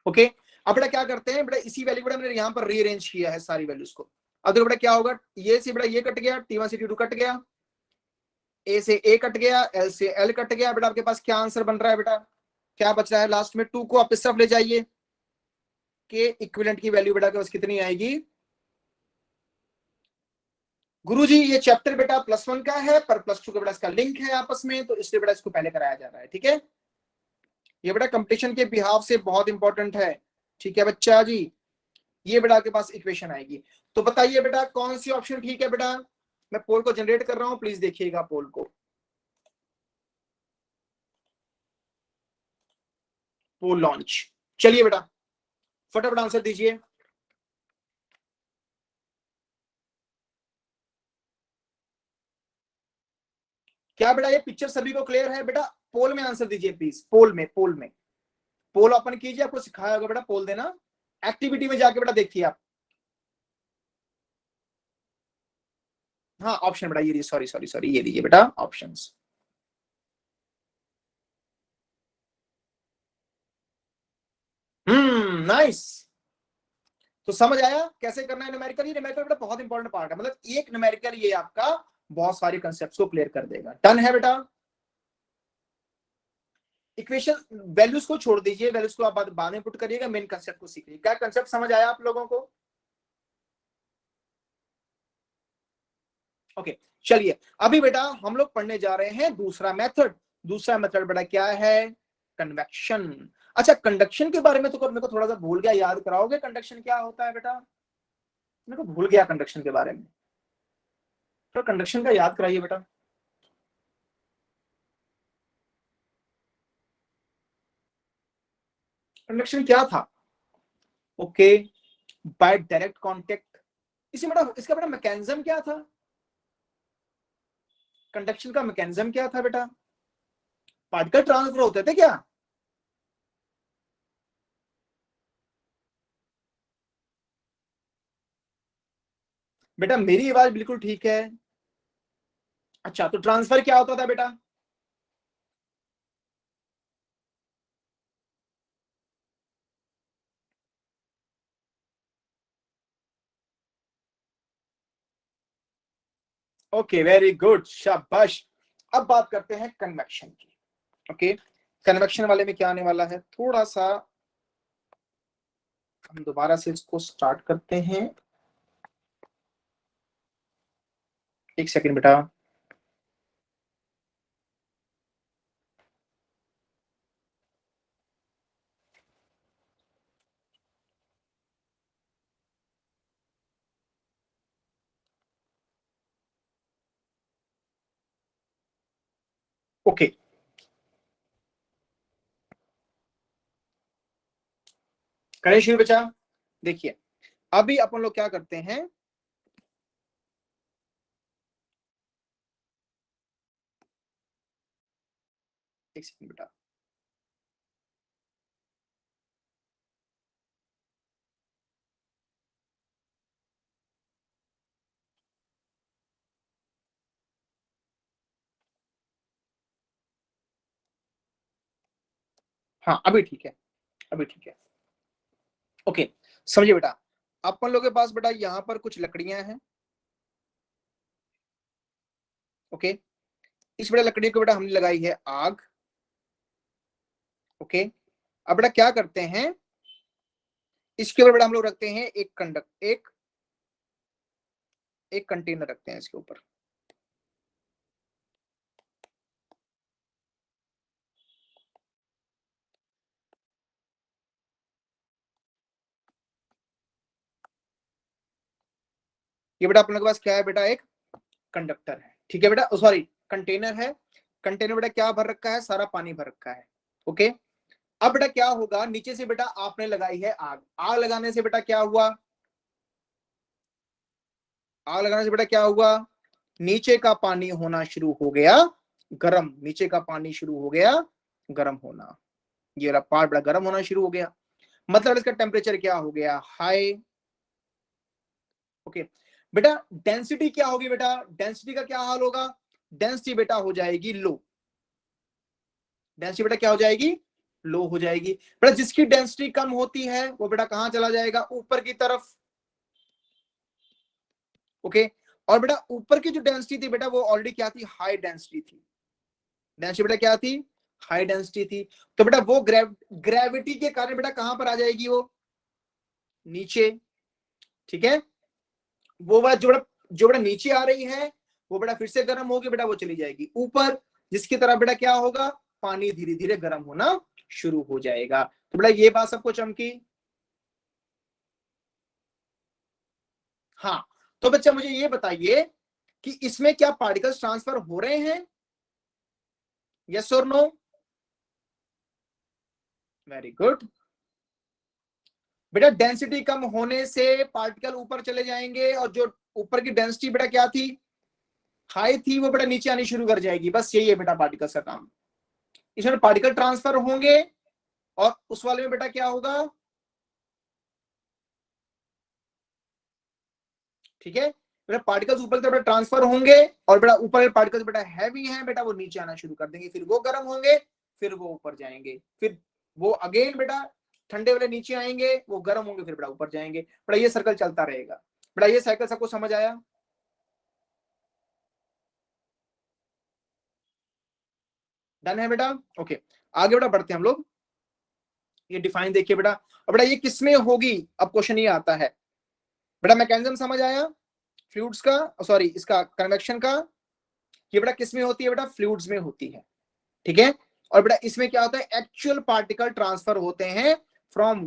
ओके, अब बेटा क्या करते हैं बेटा, इसी वैल्यू बेटा मैंने यहां पर रीअरेंज किया है सारी वैल्यूज को। अब देखो बेटा क्या होगा, ये से बेटा ये कट गया, T1 से T2 कट गया, A से A कट गया, L से L कट गया, बेटा आपके पास क्या आंसर बन रहा है बेटा, क्या बच रहा है लास्ट में, 2 को आप इस तरफ ले जाइए, K इक्विवेलेंट की वैल्यू बेटा के पास कितनी आएगी, गुरुजी ये चैप्टर बेटा +1 का है, पर +2 का बेटा इसका लिंक है आपस में, तो इसलिए बेटा इसको पहले कराया जा रहा है। ठीक है, ये बेटा कंपटीशन के बिहाफ से बहुत इंपॉर्टेंट है। ठीक है बच्चा जी, ये बेटा आपके पास इक्वेशन आएगी। तो बताइए बेटा कौन सी ऑप्शन ठीक है बेटा, मैं पोल को जनरेट कर रहा हूं, प्लीज देखिएगा पोल को, पोल लॉन्च। चलिए बेटा फटाफट आंसर दीजिए। क्या बेटा ये पिक्चर सभी को क्लियर है बेटा, पोल में आंसर दीजिए प्लीज, पोल में, पोल में, पोल ओपन कीजिए, आपको सिखाया होगा बेटा पोल देना, एक्टिविटी में जाके बेटा देखिए आप। हाँ ऑप्शन बेटा ये, सॉरी सॉरी सॉरी, ये दीजिए बेटा ऑप्शंस। नाइस। तो समझ आया कैसे करना है न्यूमेरिकल, ये न्यूमेरिकल बेटा बहुत इंपॉर्टेंट पार्ट है, मतलब एक न्यूमेरिकल ये आपका बहुत सारे कंसेप्ट्स को क्लियर कर देगा। डन है बेटा, इक्वेशन वैल्यूज को छोड़ दीजिए, वैल्यूज को आप बाद में पुट करिएगा, मेन कंसेप्ट को सीखिए। क्या कंसेप्ट समझ आया आप लोगों को, ओके चलिए अभी बेटा हम लोग पढ़ने जा रहे हैं दूसरा मेथड। दूसरा मेथड बेटा क्या है, कन्वेक्शन। अच्छा कंडक्शन के बारे में तो मेरे को थोड़ा सा भूल गया, याद कराओगे कंडक्शन क्या होता है बेटा, मेरे को भूल गया कंडक्शन के बारे में, तो कंडक्शन का याद कराइए बेटा। कंडक्शन क्या था, ओके, बाय डायरेक्ट कांटेक्ट। इसी बेटा इसका बेटा मैकेनिज्म क्या था, कंडक्शन का मैकेनिज्म क्या था बेटा, पार्टिकल ट्रांसफर होते थे क्या, बेटा मेरी आवाज बिल्कुल ठीक है। अच्छा तो ट्रांसफर क्या होता था बेटा, ओके वेरी गुड शाबाश। अब बात करते हैं कन्वेक्शन की। ओके कन्वेक्शन वाले में क्या आने वाला है, थोड़ा सा हम दोबारा से इसको स्टार्ट करते हैं, एक सेकंड बेटा। ओके, करें शुरू बच्चा। देखिए अभी अपन लोग क्या करते हैं, एक सेकंड बेटा, हाँ अभी ठीक है, अभी ठीक है। ओके समझिए बेटा, अपन लोग के पास बेटा यहाँ पर कुछ लकड़ियां हैं। ओके, इस बेटा लकड़ी को बेटा हमने लगाई है आग। ओके, अब बेटा क्या करते हैं, इसके ऊपर बेटा हम लोग रखते हैं एक कंटेनर रखते हैं इसके ऊपर। ये बेटा अपने के पास क्या है बेटा, एक कंडक्टर है, ठीक है बेटा, सॉरी कंटेनर है। कंटेनर बेटा क्या भर रखा है, सारा पानी भर रखा है। ओके, अब बेटा क्या होगा, नीचे से बेटा आपने लगाई है आग। आग लगाने से बेटा क्या हुआ, आग लगाने से बेटा क्या हुआ, नीचे का पानी होना शुरू हो गया गर्म, नीचे का पानी शुरू हो गया गर्म होना। ये वाला पार्ट बेटा गर्म होना शुरू हो गया, मतलब इसका टेम्परेचर क्या हो गया, हाई। ओके बेटा, डेंसिटी क्या होगी बेटा, डेंसिटी का क्या हाल होगा, डेंसिटी बेटा हो जाएगी लो। डेंसिटी बेटा क्या हो जाएगी, लो हो जाएगी। बेटा जिसकी डेंसिटी कम होती है वो बेटा कहां चला जाएगा, ऊपर की तरफ। ओके, और बेटा ऊपर की जो डेंसिटी थी बेटा वो ऑलरेडी क्या थी, हाई डेंसिटी थी। डेंसिटी बेटा क्या थी, हाई डेंसिटी थी। तो बेटा वो ग्रेविटी के कारण बेटा कहां पर आ जाएगी, वो नीचे। ठीक है, वो बात जो बेटा नीचे आ रही है वो बेटा फिर से गर्म होगी बेटा, वो चली जाएगी ऊपर, जिसकी तरह बेटा क्या होगा, पानी धीरे धीरे गर्म होना शुरू हो जाएगा। तो बेटा ये बात सबको चमकी। हाँ, तो बच्चा मुझे ये बताइए कि इसमें क्या पार्टिकल्स ट्रांसफर हो रहे हैं, यस और नो। वेरी गुड बेटा, डेंसिटी कम होने से पार्टिकल ऊपर चले जाएंगे, और जो ऊपर की डेंसिटी बेटा क्या थी, हाई थी, वो बेटा नीचे आनी शुरू कर जाएगी। बस यही है बेटा पार्टिकल्स का काम। इसमें पार्टिकल ट्रांसफर होंगे, और उस वाले में बेटा क्या होगा, ठीक है बेटा, पार्टिकल्स ऊपर की तरफ ट्रांसफर होंगे, और बेटा ऊपर के पार्टिकल्स बेटा हैवी हैं बेटा, वो नीचे आना शुरू कर देंगे, फिर वो गर्म होंगे, फिर वो ऊपर जाएंगे, फिर वो अगेन बेटा ठंडे वाले नीचे आएंगे, वो गर्म होंगे, फिर बेटा ऊपर जाएंगे। बेटा ये सर्कल चलता रहेगा। बेटा ये साइकिल सबको समझ आया, डन है बेटा। ओके, आगे बेटा बढ़ते हैं हम लोग। ये डिफाइन देखिए बेटा, और बेटा ये किसमें होगी, अब क्वेश्चन ये आता है बेटा, मैकेनिज्म समझ आया फ्लूइड्स का, सॉरी इसका कन्वेक्शन का। ये बेटा किसमें होती है बेटा, फ्लूइड्स में होती है, ठीक है। और बेटा इसमें क्या होता है, एक्चुअल पार्टिकल ट्रांसफर होते हैं from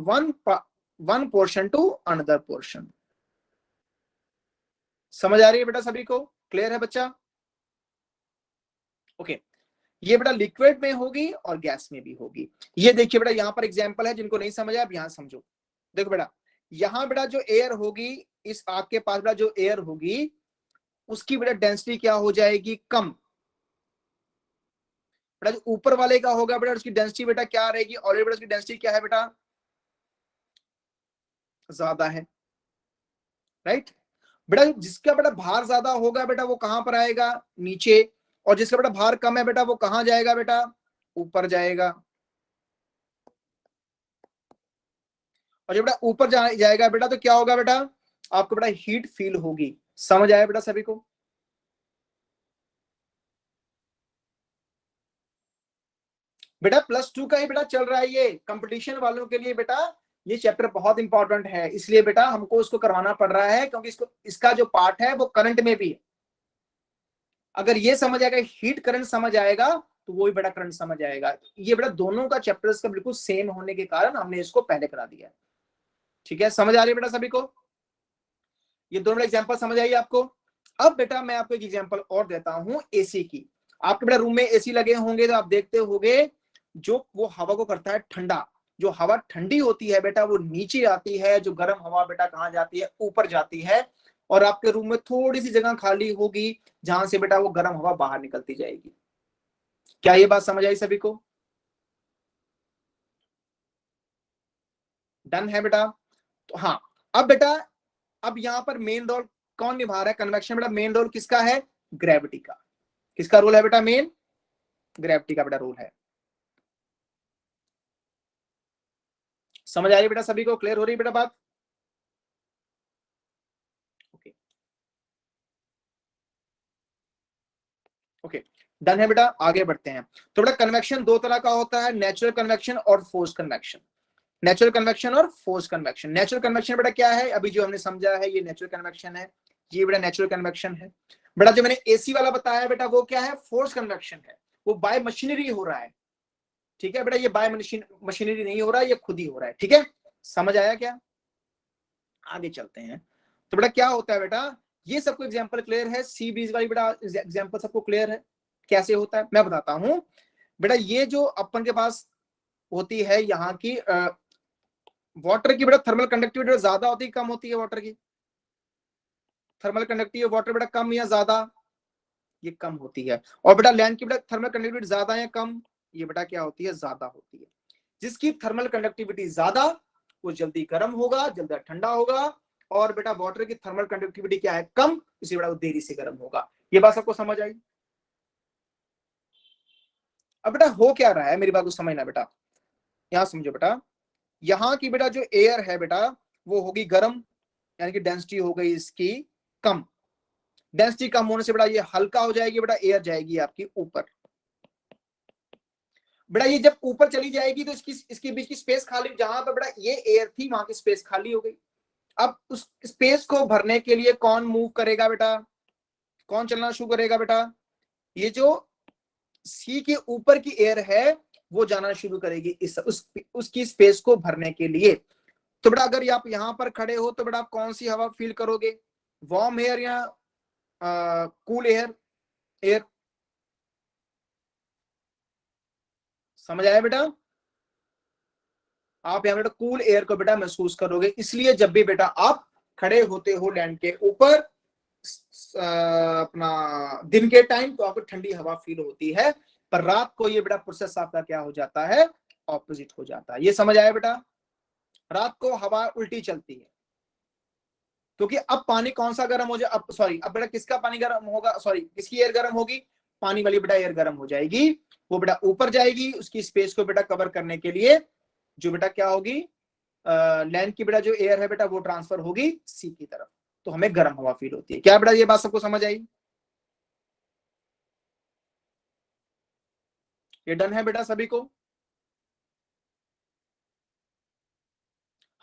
one portion to another portion. समझ आ रही है बेटा सभी को, क्लियर है बच्चा। ओके, ये बेटा लिक्विड में होगी और गैस में भी होगी। ये देखिए बेटा यहां पर एग्जांपल है, जिनको नहीं समझ आया आप यहां समझो। देखो बेटा, यहां बेटा जो एयर होगी, इस आग के पास बेटा जो एयर होगी उसकी बेटा डेंसिटी क्या हो जाएगी, कम। बेटा जो ऊपर वाले का होगा बेटा उसकी डेंसिटी बेटा क्या रहेगी, ऑलरेडी बेटा उसकी डेंसिटी क्या है बेटा, ज्यादा है, राइट। बेटा जिसका बेटा भार ज्यादा होगा बेटा वो कहां पर आएगा, नीचे। और जिसका बेटा भार कम है बेटा वो कहां जाएगा बेटा, ऊपर जाएगा। और जब बेटा ऊपर जाएगा बेटा तो क्या होगा बेटा, आपको बेटा हीट फील होगी। समझ आया बेटा सभी को। बेटा +2 का ही बेटा चल रहा है, ये कंपटीशन वालों के लिए बेटा ये चैप्टर बहुत इंपॉर्टेंट है, इसलिए बेटा हमको इसको करवाना पड़ रहा है, क्योंकि इसको इसका जो पार्ट है वो करंट में भी है। अगर ये समझ आएगा, हीट करंट समझ आएगा, तो वो भी बेटा करंट समझ आएगा। ये बेटा दोनों का चैप्टर्स का बिल्कुल सेम होने के कारण हमने इसको पहले करा दिया। ठीक है, समझ आ रही है बेटा सभी को, ये दोनों एग्जांपल समझ आई आपको। अब बेटा मैं आपको एक एग्जांपल और देता हूं एसी की। आपके बेटा रूम में एसी लगे होंगे तो आप देखते होंगे जो वो हवा को करता है ठंडा, जो हवा ठंडी होती है बेटा वो नीचे आती है, जो गर्म हवा बेटा कहाँ जाती है, ऊपर जाती है, और आपके रूम में थोड़ी सी जगह खाली होगी जहां से बेटा वो गर्म हवा बाहर निकलती जाएगी। क्या ये बात समझ आई सभी को? डन है बेटा? तो हाँ, अब बेटा अब यहां पर मेन रोल कौन निभा रहा है कन्वेक्शन बेटा? मेन रोल किसका है? ग्रेविटी का। किसका रोल है बेटा? मेन ग्रेविटी का बेटा रोल है। समझ आ रही बेटा सभी को? क्लियर हो रही बेटा बात? ओके ओके, डन है बेटा, आगे बढ़ते हैं। तो बेटा कन्वेक्शन दो तरह का होता है, नेचुरल कन्वेक्शन और फोर्स कन्वेक्शन। नेचुरल कन्वेक्शन और फोर्स कन्वेक्शन। नेचुरल कन्वेक्शन बेटा क्या है? अभी जो हमने समझा है ये नेचुरल कन्वेक्शन है, ये बेटा नेचुरल कन्वेक्शन है। बेटा जो मैंने एसी वाला बताया बेटा वो क्या है? फोर्स कन्वेक्शन है, वो बाय मशीनरी हो रहा है। ठीक है बेटा, ये बाय मशीनरी नहीं हो रहा है, ये खुद ही हो रहा है। ठीक है, समझ आया क्या? आगे चलते हैं। तो बेटा क्या होता है बेटा, ये सबको एग्जांपल क्लियर है? सी बीज वाली बेटा एग्जांपल सबको क्लियर है कैसे होता है? मैं बताता हूं बेटा। ये जो अपन के पास होती है यहाँ की वाटर की बेटा थर्मल कंडक्टिविटी ज्यादा होती है कम होती है? वाटर की थर्मल कंडक्टिविटी वाटर बेटा कम या ज्यादा? ये कम होती है। और बेटा लैंड की बेटा थर्मल कंडक्टिविटी ज्यादा या कम? ये बेटा क्या होती है? ज्यादा होती है। जिसकी थर्मल कंडक्टिविटी ज्यादा वो जल्दी गर्म होगा, जल्दी ठंडा होगा। और बेटा वाटर की थर्मल कंडक्टिविटी क्या है? कम, इसलिए बेटा वो देरी से गर्म होगा। ये बात सबको समझ आई? अब बेटा हो क्या रहा है, मेरी बात को समझना बेटा, यहां समझो बेटा। यहाँ की बेटा जो एयर है बेटा वो होगी गर्म, यानी कि डेंसिटी हो गई इसकी कम। डेंसिटी कम होने से बेटा ये हल्का हो जाएगी बेटा, एयर जाएगी आपकी ऊपर। बेटा ये जब ऊपर चली जाएगी तो इसके बीच की स्पेस खाली, जहां पर बेटा ये एयर थी वहां की स्पेस खाली हो गई। अब उस स्पेस को भरने के लिए कौन मूव करेगा बेटा? कौन चलना शुरू करेगा बेटा? ये जो सी के ऊपर की एयर है वो जाना शुरू करेगी उसकी स्पेस को भरने के लिए। तो बेटा अगर आप यहां पर खड़े हो तो बेटा आप कौन सी हवा फील करोगे? वार्म एयर या कूल एयर? एयर समझ आया बेटा? आप यहाँ बेटा कूल एयर को बेटा महसूस करोगे। इसलिए जब भी बेटा आप खड़े होते हो लैंड के ऊपर अपना दिन के टाइम तो आपको ठंडी हवा फील होती है, पर रात को ये बेटा प्रोसेस आपका क्या हो जाता है? ऑपोजिट हो जाता है। ये समझ आया बेटा? रात को हवा उल्टी चलती है, क्योंकि अब पानी कौन सा गर्म हो जाए, अब सॉरी अब बेटा किसका पानी गर्म होगा, सॉरी किसकी एयर गर्म होगी? पानी वाली बेटा एयर गर्म हो जाएगी, वो बेटा ऊपर जाएगी उसकी स्पेस को बेटा कवर करने के लिए। जो बेटा क्या होगी, लैंड की बेटा जो एयर है बेटा वो ट्रांसफर होगी सी की तरफ, तो हमें गर्म हवा फील होती है। क्या बेटा ये बात सबको समझ आई? ये डन है बेटा सभी को?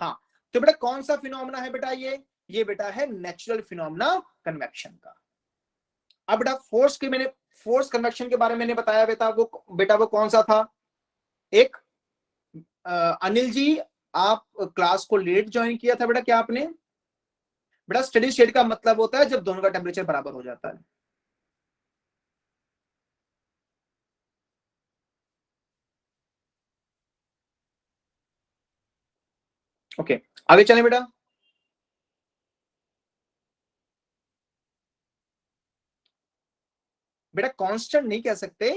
हाँ, तो बेटा कौन सा फिनोमेना है बेटा ये बेटा है नेचुरल फिनोमेना कन्वेक्शन का। अब बेटा फोर्स के मैंने फोर्स कन्वेक्शन के बारे में मैंने बताया बेटा वो कौन सा था? एक अनिल जी, आप क्लास को लेट ज्वाइन किया था बेटा, क्या आपने? बेटा स्टडी स्टेट का मतलब होता है जब दोनों का टेम्परेचर बराबर हो जाता है। ओके, आगे चले बेटा। बेटा कांस्टेंट नहीं कह सकते,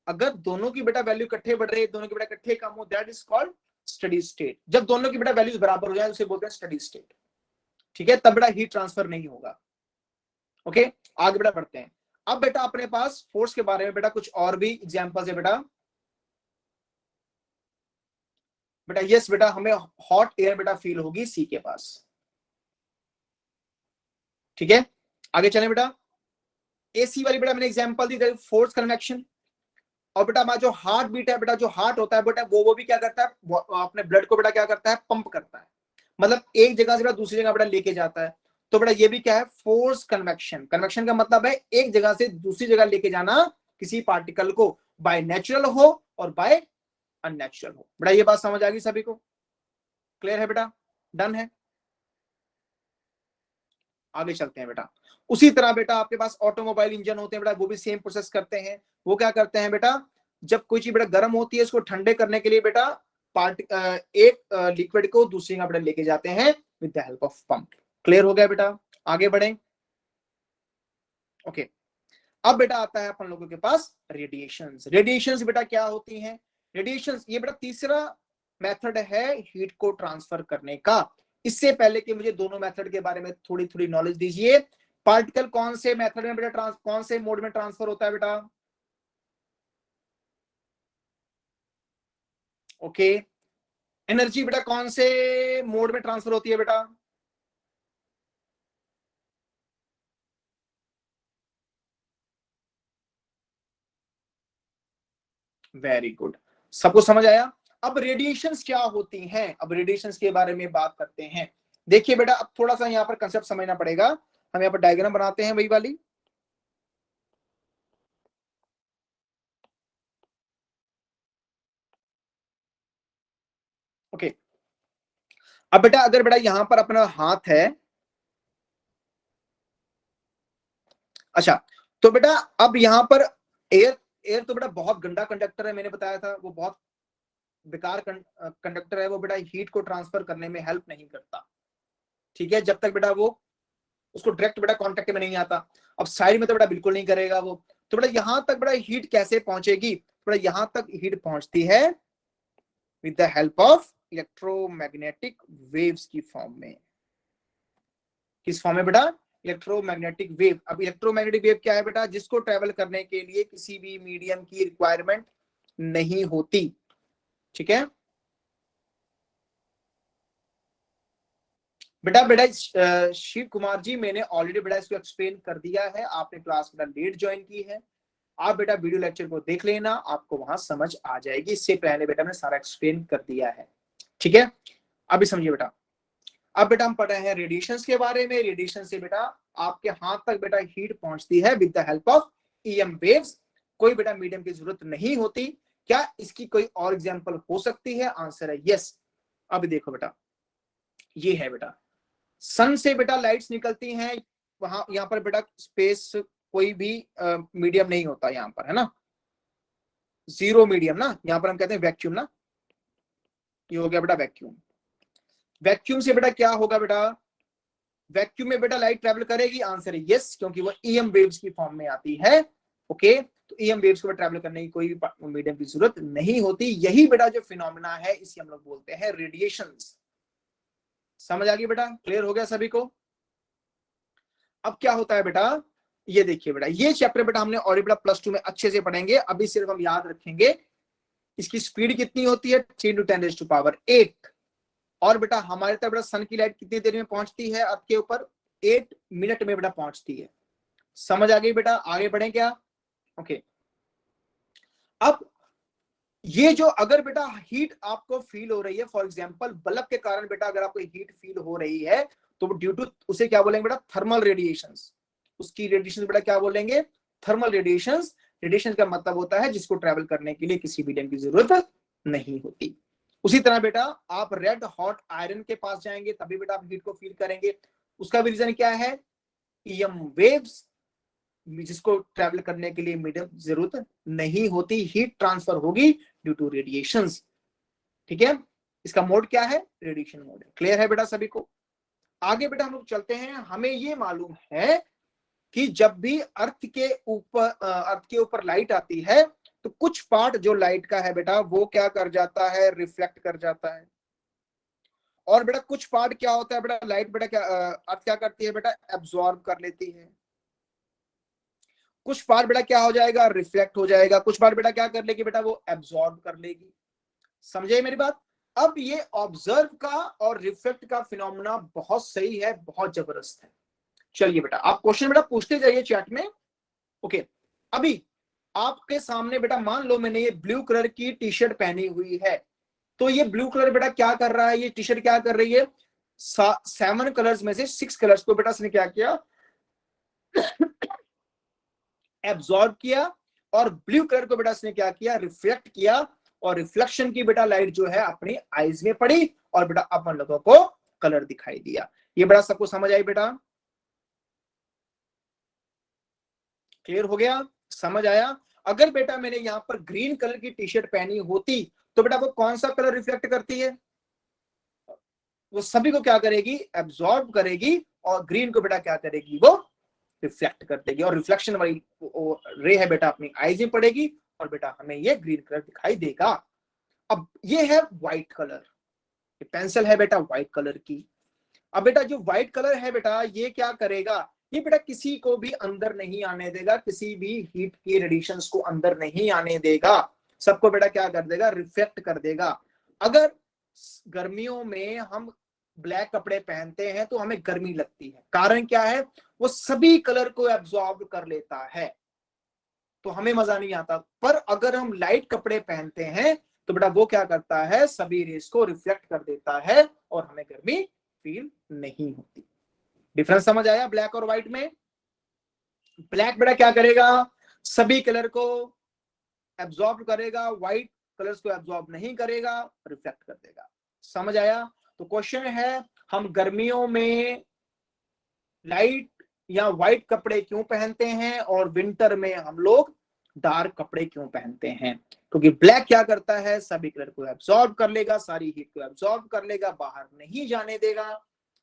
अगर दोनों की बेटा वैल्यू इकट्ठे बढ़ रही है, दोनों की बेटा इकट्ठे कम हो, that is called steady state. जब दोनों की बेटा वैल्यूज बराबर हो जाए उसे बोलते हैं स्टडी स्टेट। ठीक है, तब बेटा हीट ट्रांसफर नहीं होगा। ओके, आगे बेटा बढ़ते हैं। अब बेटा अपने पास फोर्स के बारे में बेटा कुछ और भी एग्जांपल्स है बेटा। बेटा यस बेटा, हमें हॉट एयर बेटा फील होगी सी के पास। ठीक है, आगे चलें बेटा। एसी वाली बेटा मैंने एग्जांपल दी फोर्स कन्वेक्शन। और बेटा हमारा जो हार्ट बीट है बेटा, जो हार्ट होता है बेटा वो भी क्या करता है, अपने ब्लड को बेटा क्या करता है? पंप करता है, मतलब एक जगह से बेटा दूसरी जगह बेटा लेके जाता है। तो बेटा ये भी क्या है? Force convection. कन्वेक्शन का मतलब है एक जगह से दूसरी जगह लेके जाना किसी पार्टिकल को, बाय नेचुरल हो और बाय अननेचुरल हो। बेटा ये बात समझ आ गई सभी को? क्लियर है बेटा? डन है? आगे चलते हैं बेटा। उसी तरह बेटा आपके पास ऑटोमोबाइल इंजन होते हैं बेटा, वो भी सेम प्रोसेस करते हैं। वो क्या करते हैं बेटा, जब कोई चीज बेटा गर्म होती है, इसको ठंडे करने के लिए बेटा एक लिक्विड को दूसरी का बेटा लेके जाते हैं with the help of pump. Clear हो गया बेटा, आगे बढ़े। ओके, अब बेटा आता है अपन लोगों के पास रेडिएशंस। रेडिएशंस बेटा क्या होती हैं? रेडिएशंस ये बेटा तीसरा मेथड है हीट को ट्रांसफर करने का। इससे पहले कि मुझे दोनों मेथड के बारे में थोड़ी थोड़ी नॉलेज दीजिए। पार्टिकल कौन से मेथड में बेटा कौन से मोड में ट्रांसफर होता है बेटा? ओके, एनर्जी बेटा कौन से मोड में ट्रांसफर होती है बेटा? वेरी गुड, सबको समझ आया। अब रेडिएशंस क्या होती हैं, अब रेडिएशंस के बारे में बात करते हैं। देखिए बेटा, अब थोड़ा सा यहाँ पर कंसेप्ट समझना पड़ेगा। हम यहाँ पर डायग्राम बनाते हैं वही वाली। ओके, अब बेटा अगर बेटा यहां पर अपना हाथ है, अच्छा, तो बेटा अब यहां पर एयर एयर तो बेटा बहुत गंदा कंडक्टर है, मैंने बताया था वो बहुत बेकार कंडक्टर है। वो बेटा हीट को ट्रांसफर करने में हेल्प नहीं करता, ठीक है, जब तक बेटा वो उसको डायरेक्ट बेटा कांटेक्ट में नहीं आता। अब साइड में तो बेटा बिल्कुल नहीं करेगा वो। तो बेटा यहां तक बेटा हीट कैसे पहुंचेगी? बेटा यहां तक हीट पहुंचती है with the help of electromagnetic waves की फॉर्म में। किस फॉर्म में बेटा? Electromagnetic wave. अब इलेक्ट्रोमैग्नेटिक वेव क्या है बेटा? जिसको ट्रेवल करने के लिए किसी भी मीडियम की रिक्वायरमेंट नहीं होती, ठीक है बेटा। बेटा शिव कुमार जी, मैंने ऑलरेडी बेटा इसको एक्सप्लेन कर दिया है, आपने क्लास बेटा लेट ज्वाइन की है। आप बेटा वीडियो लेक्चर को देख लेना, आपको वहां समझ आ जाएगी। इससे पहले बेटा मैंने सारा एक्सप्लेन कर दिया है, ठीक है। अभी समझिए बेटा, अब बेटा हम पढ़ रहे हैं रेडिएशन के बारे में। रेडिएशन से बेटा आपके हाथ तक बेटा हीट पहुंचती है with the help of EM waves. कोई बेटा मीडियम की जरूरत नहीं होती। क्या इसकी कोई और एग्जांपल हो सकती है? आंसर है यस। अब देखो बेटा, ये है बेटा सन से बेटा लाइट्स निकलती हैं। वहां यहाँ पर बेटा स्पेस कोई भी मीडियम नहीं होता यहाँ पर, है ना, जीरो मीडियम ना, यहाँ पर हम कहते हैं वैक्यूम ना। ये हो गया बेटा वैक्यूम। वैक्यूम से बेटा क्या होगा बेटा? वैक्यूम में बेटा लाइट ट्रेवल करेगी, आंसर है यस, क्योंकि वो ईएम वेव्स की फॉर्म में आती है। ओके, तो ईएम वेव्स को ट्रेवल करने की कोई भी मीडियम की जरूरत नहीं होती। यही बेटा जो फिनोमेना है, इसे हम लोग बोलते हैं रेडिएशंस। समझ आ गई बेटा? क्लियर हो गया सभी को? अब क्या होता है बेटा, ये देखिए बेटा, ये चैप्टर बेटा हमने और बेटा प्लस 2 में अच्छे से पढ़ेंगे। अभी सिर्फ हम याद रखेंगे इसकी स्पीड कितनी होती है, 3 × 10⁸ और बेटा हमारे तक बेटा सन की लाइट कितनी देर में पहुंचती है अर्थ के ऊपर? 8 मिनट में बेटा पहुंचती है। समझ आ गई बेटा? आगे बढ़े क्या? ओके, अब ये जो अगर बेटा हीट आपको फील हो रही है, फॉर एग्जांपल बल्ब के कारण बेटा अगर आपको हीट फील हो रही है, तो ड्यू टू उसे क्या बोलेंगे बेटा? Thermal radiations. उसकी रेडिएशन बेटा क्या बोलेंगे? Thermal radiations. रेडिएशन का मतलब होता है जिसको ट्रेवल करने के लिए किसी मीडियम की जरूरत नहीं होती। उसी तरह बेटा आप रेड हॉट आयरन के पास जाएंगे तभी बेटा आप हीट को फील करेंगे। उसका भी रीजन क्या है? ईएम वेव्स, जिसको ट्रैवल करने के लिए मीडियम जरूरत नहीं होती, हीट ट्रांसफर होगी ड्यू टू रेडिएशंस, ठीक है। इसका मोड क्या है? रेडिएशन मोड है। क्लियर है बेटा सभी को? आगे बेटा हम लोग चलते हैं। हमें ये मालूम है कि जब भी अर्थ के ऊपर लाइट आती है, तो कुछ पार्ट जो लाइट का है बेटा वो क्या कर जाता है? रिफ्लेक्ट कर जाता है। और बेटा कुछ पार्ट क्या होता है बेटा? लाइट बेटा क्या अर्थ क्या करती है बेटा? एब्जॉर्ब कर लेती है। कुछ पार्ट बेटा क्या हो जाएगा? रिफ्लेक्ट हो जाएगा। कुछ पार्ट बेटा क्या कर लेगी बेटा? वो एब्जॉर्ब कर लेगी। समझे मेरी बात? अब ये ऑब्जर्व का और रिफ्लेक्ट का फिनोमेना बहुत सही है, बहुत जबरदस्त है। चलिए बेटा आप क्वेश्चन बेटा पूछते जाइए चैट में। ओके, अभी आपके सामने बेटा मान लो मैंने ये ब्लू कलर की टी शर्ट पहनी हुई है, तो ये ब्लू कलर बेटा क्या कर रहा है? ये टी शर्ट क्या कर रही है? 7 कलर्स में से 6 कलर्स को बेटा इसने क्या किया? एब्जॉर्ब किया। और ब्लू कलर को बेटा इसने क्या किया? रिफ्लेक्ट किया। और रिफ्लेक्शन की बेटा लाइट जो है अपनी आईज में पड़ी और बेटा अपन लोगों को कलर दिखाई दिया। ये बेटा सबको समझ आई बेटा? क्लियर हो गया, समझ आया? अगर बेटा मैंने यहाँ पर ग्रीन कलर की टी शर्ट पहनी होती तो बेटा वो कौन सा कलर रिफ्लेक्ट करती है? वो सभी को क्या करेगी? एब्जॉर्ब करेगी, और ग्रीन को बेटा क्या करेगी? वो रिफ्लेक्ट कर देगी, और रिफ्लेक्शन वाली रे है बेटा अपनी आईज में पड़ेगी, और बेटा हमें ये ग्रीन कलर दिखाई देगा। अब ये है व्हाइट कलर, पेंसिल है बेटा व्हाइट कलर की। अब बेटा जो व्हाइट कलर है बेटा ये क्या करेगा? ये बेटा किसी को भी अंदर नहीं आने देगा, किसी भी हीट के रेडिएशंस को अंदर नहीं आने देगा, सबको बेटा क्या कर देगा? रिफ्लेक्ट कर देगा। अगर गर्मियों में हम ब्लैक कपड़े पहनते हैं तो हमें गर्मी लगती है, कारण क्या है? वो सभी कलर को एब्जॉर्ब कर लेता है, तो हमें मजा नहीं आता। पर अगर हम लाइट कपड़े पहनते हैं तो बेटा वो क्या करता है? सभी रेस को रिफ्लेक्ट कर देता है, और हमें गर्मी फील नहीं होती। डिफरेंस समझ आया ब्लैक और व्हाइट में? ब्लैक बेटा क्या करेगा? सभी कलर को एब्जॉर्ब करेगा, व्हाइट कलर्स को एब्जॉर्ब नहीं करेगा, रिफ्लेक्ट कर देगा। समझ आया? तो क्वेश्चन है, हम गर्मियों में लाइट या व्हाइट कपड़े क्यों पहनते हैं और विंटर में हम लोग डार्क कपड़े क्यों पहनते हैं? क्योंकि ब्लैक क्या करता है? सभी कलर को एब्जॉर्ब कर लेगा, सारी हीट को एब्जॉर्ब कर लेगा, बाहर नहीं जाने देगा,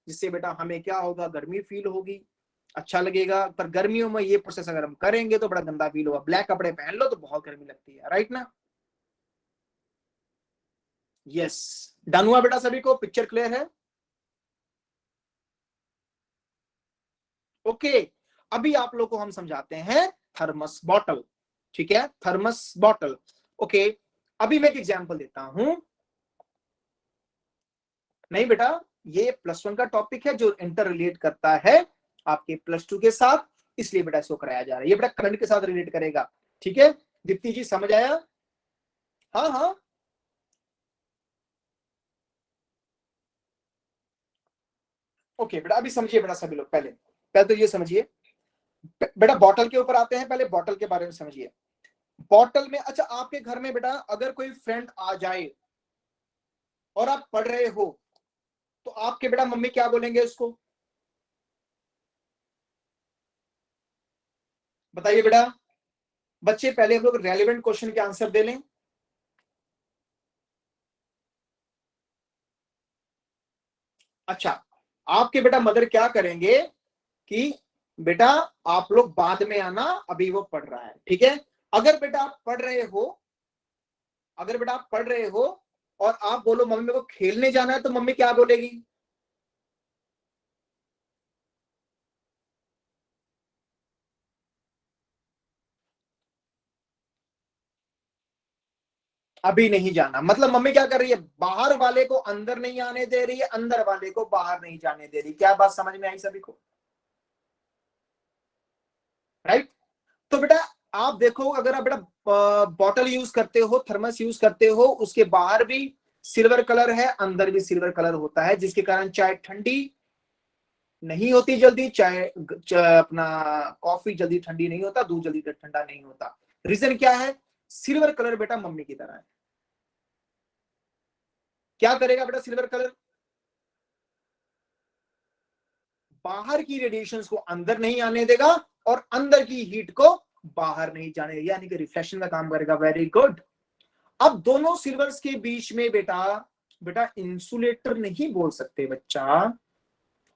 जिससे बेटा हमें क्या होगा? गर्मी फील होगी, अच्छा लगेगा। पर गर्मियों में ये प्रोसेस अगर हम करेंगे तो बड़ा गंदा फील होगा। ब्लैक कपड़े पहन लो तो बहुत गर्मी लगती है, राइट ना? यस, डन हुआ बेटा सभी को? पिक्चर क्लियर है? ओके, अभी आप लोग को हम समझाते हैं थर्मस बॉटल। ठीक है, थर्मस बॉटल। ओके, अभी मैं एक एग्जांपल देता हूं। नहीं बेटा, ये +1 का टॉपिक है जो इंटर रिलेट करता है आपके +2 के साथ, इसलिए बेटा इसको कराया जा रहा है। ये बेटा करंट के साथ रिलेट करेगा। ठीक है दीप्ति जी, समझ आया? हाँ हाँ, ओके बेटा, अभी समझिए बेटा सभी लोग, पहले पहले तो ये समझिए बेटा, बॉटल के ऊपर आते हैं, पहले बॉटल के बारे में समझिए। बॉटल में, अच्छा आपके घर में बेटा अगर कोई फ्रेंड आ जाए और आप पढ़ रहे हो तो आपके बेटा मम्मी क्या बोलेंगे उसको? बताइए बेटा बच्चे, पहले हम लोग रेलिवेंट क्वेश्चन के आंसर दे लें। अच्छा, आपके बेटा मदर क्या करेंगे कि बेटा आप लोग बाद में आना, अभी वो पढ़ रहा है। ठीक है, अगर बेटा आप पढ़ रहे हो, अगर बेटा आप पढ़ रहे हो और आप बोलो मम्मी मेरे को खेलने जाना है, तो मम्मी क्या बोलेगी? अभी नहीं जाना, मतलब मम्मी क्या कर रही है? बाहर वाले को अंदर नहीं आने दे रही है, अंदर वाले को बाहर नहीं जाने दे रही। क्या बात समझ में आई सभी को? राइट? तो बेटा आप देखो, अगर आप बेटा बॉटल यूज करते हो, थर्मस यूज करते हो, उसके बाहर भी सिल्वर कलर है, अंदर भी सिल्वर कलर होता है, जिसके कारण चाय ठंडी नहीं होती जल्दी, चाय अपना कॉफी जल्दी ठंडी नहीं होता, दूध जल्दी ठंडा नहीं होता। रीजन क्या है? सिल्वर कलर बेटा मम्मी की तरह है। क्या करेगा बेटा सिल्वर कलर? बाहर की रेडिएशंस को अंदर नहीं आने देगा, और अंदर की हीट को बाहर नहीं जाने देगा, यानी कि रिफ्लेक्शन का काम करेगा। Very good. अब दोनों सिल्वर्स के बीच में बेटा, बेटा इंसुलेटर नहीं बोल सकते बच्चा।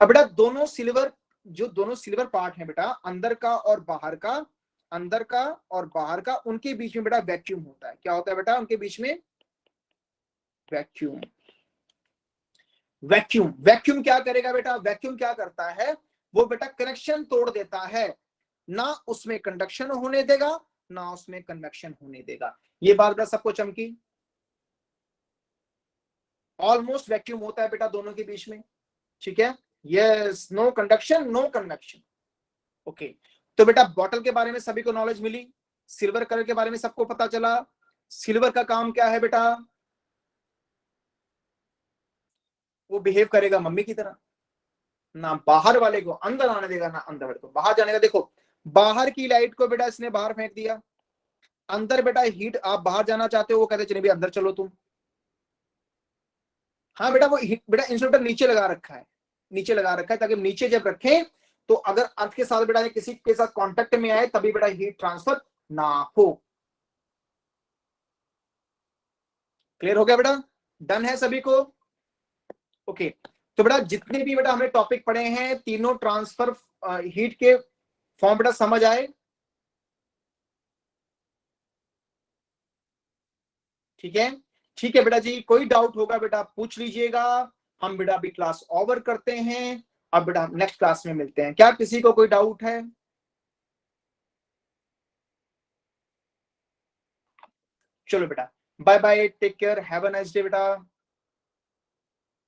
अब बेटा दोनों सिल्वर, जो दोनों सिल्वर पार्ट है बेटा, अंदर का और बाहर का, अंदर का और बाहर का, उनके बीच में बेटा वैक्यूम होता है। क्या होता है बेटा उनके बीच में? वैक्यूम। वैक्यूम, वैक्यूम क्या करेगा बेटा? वैक्यूम क्या करता है? वो बेटा कनेक्शन तोड़ देता है, ना उसमें कंडक्शन होने देगा, ना उसमें कन्वेक्शन होने देगा। ये बात बेटा सबको चमकी? ऑलमोस्ट वैक्यूम होता है बेटा दोनों के बीच में। ठीक है, yes, no conduction no convection. Okay, तो बेटा बॉटल के बारे में सभी को नॉलेज मिली, सिल्वर कलर के बारे में सबको पता चला। सिल्वर का काम क्या है बेटा? वो बिहेव करेगा मम्मी की तरह, ना बाहर वाले को अंदर आने देगा, ना अंदर वाले को बाहर जाने का। देखो, बाहर की लाइट को बेटा इसने बाहर फेंक दिया, अंदर बेटा हीट, आप बाहर जाना चाहते हो, वो कहते चलिए भी अंदर चलो तुम। हाँ बेटा, वो हीट बेटा इंसुलेटर नीचे लगा रखा है, नीचे लगा रखा है, ताकि नीचे जब रखें तो अगर अर्थ के साथ बेटा किसी के साथ कांटेक्ट में आए तभी बेटा हीट ट्रांसफर ना हो। क्लियर हो गया बेटा? डन है सभी को? ओके तो बेटा जितने भी बेटा हमने टॉपिक पढ़े हैं तीनों ट्रांसफर हीट के फॉर्म बेटा समझ आए? ठीक है, ठीक है बेटा जी, कोई डाउट होगा बेटा पूछ लीजिएगा। हम बेटा अभी क्लास ओवर करते हैं, अब बेटा नेक्स्ट क्लास में मिलते हैं। क्या किसी को कोई डाउट है? चलो बेटा, bye bye, take care, have a nice day बेटा।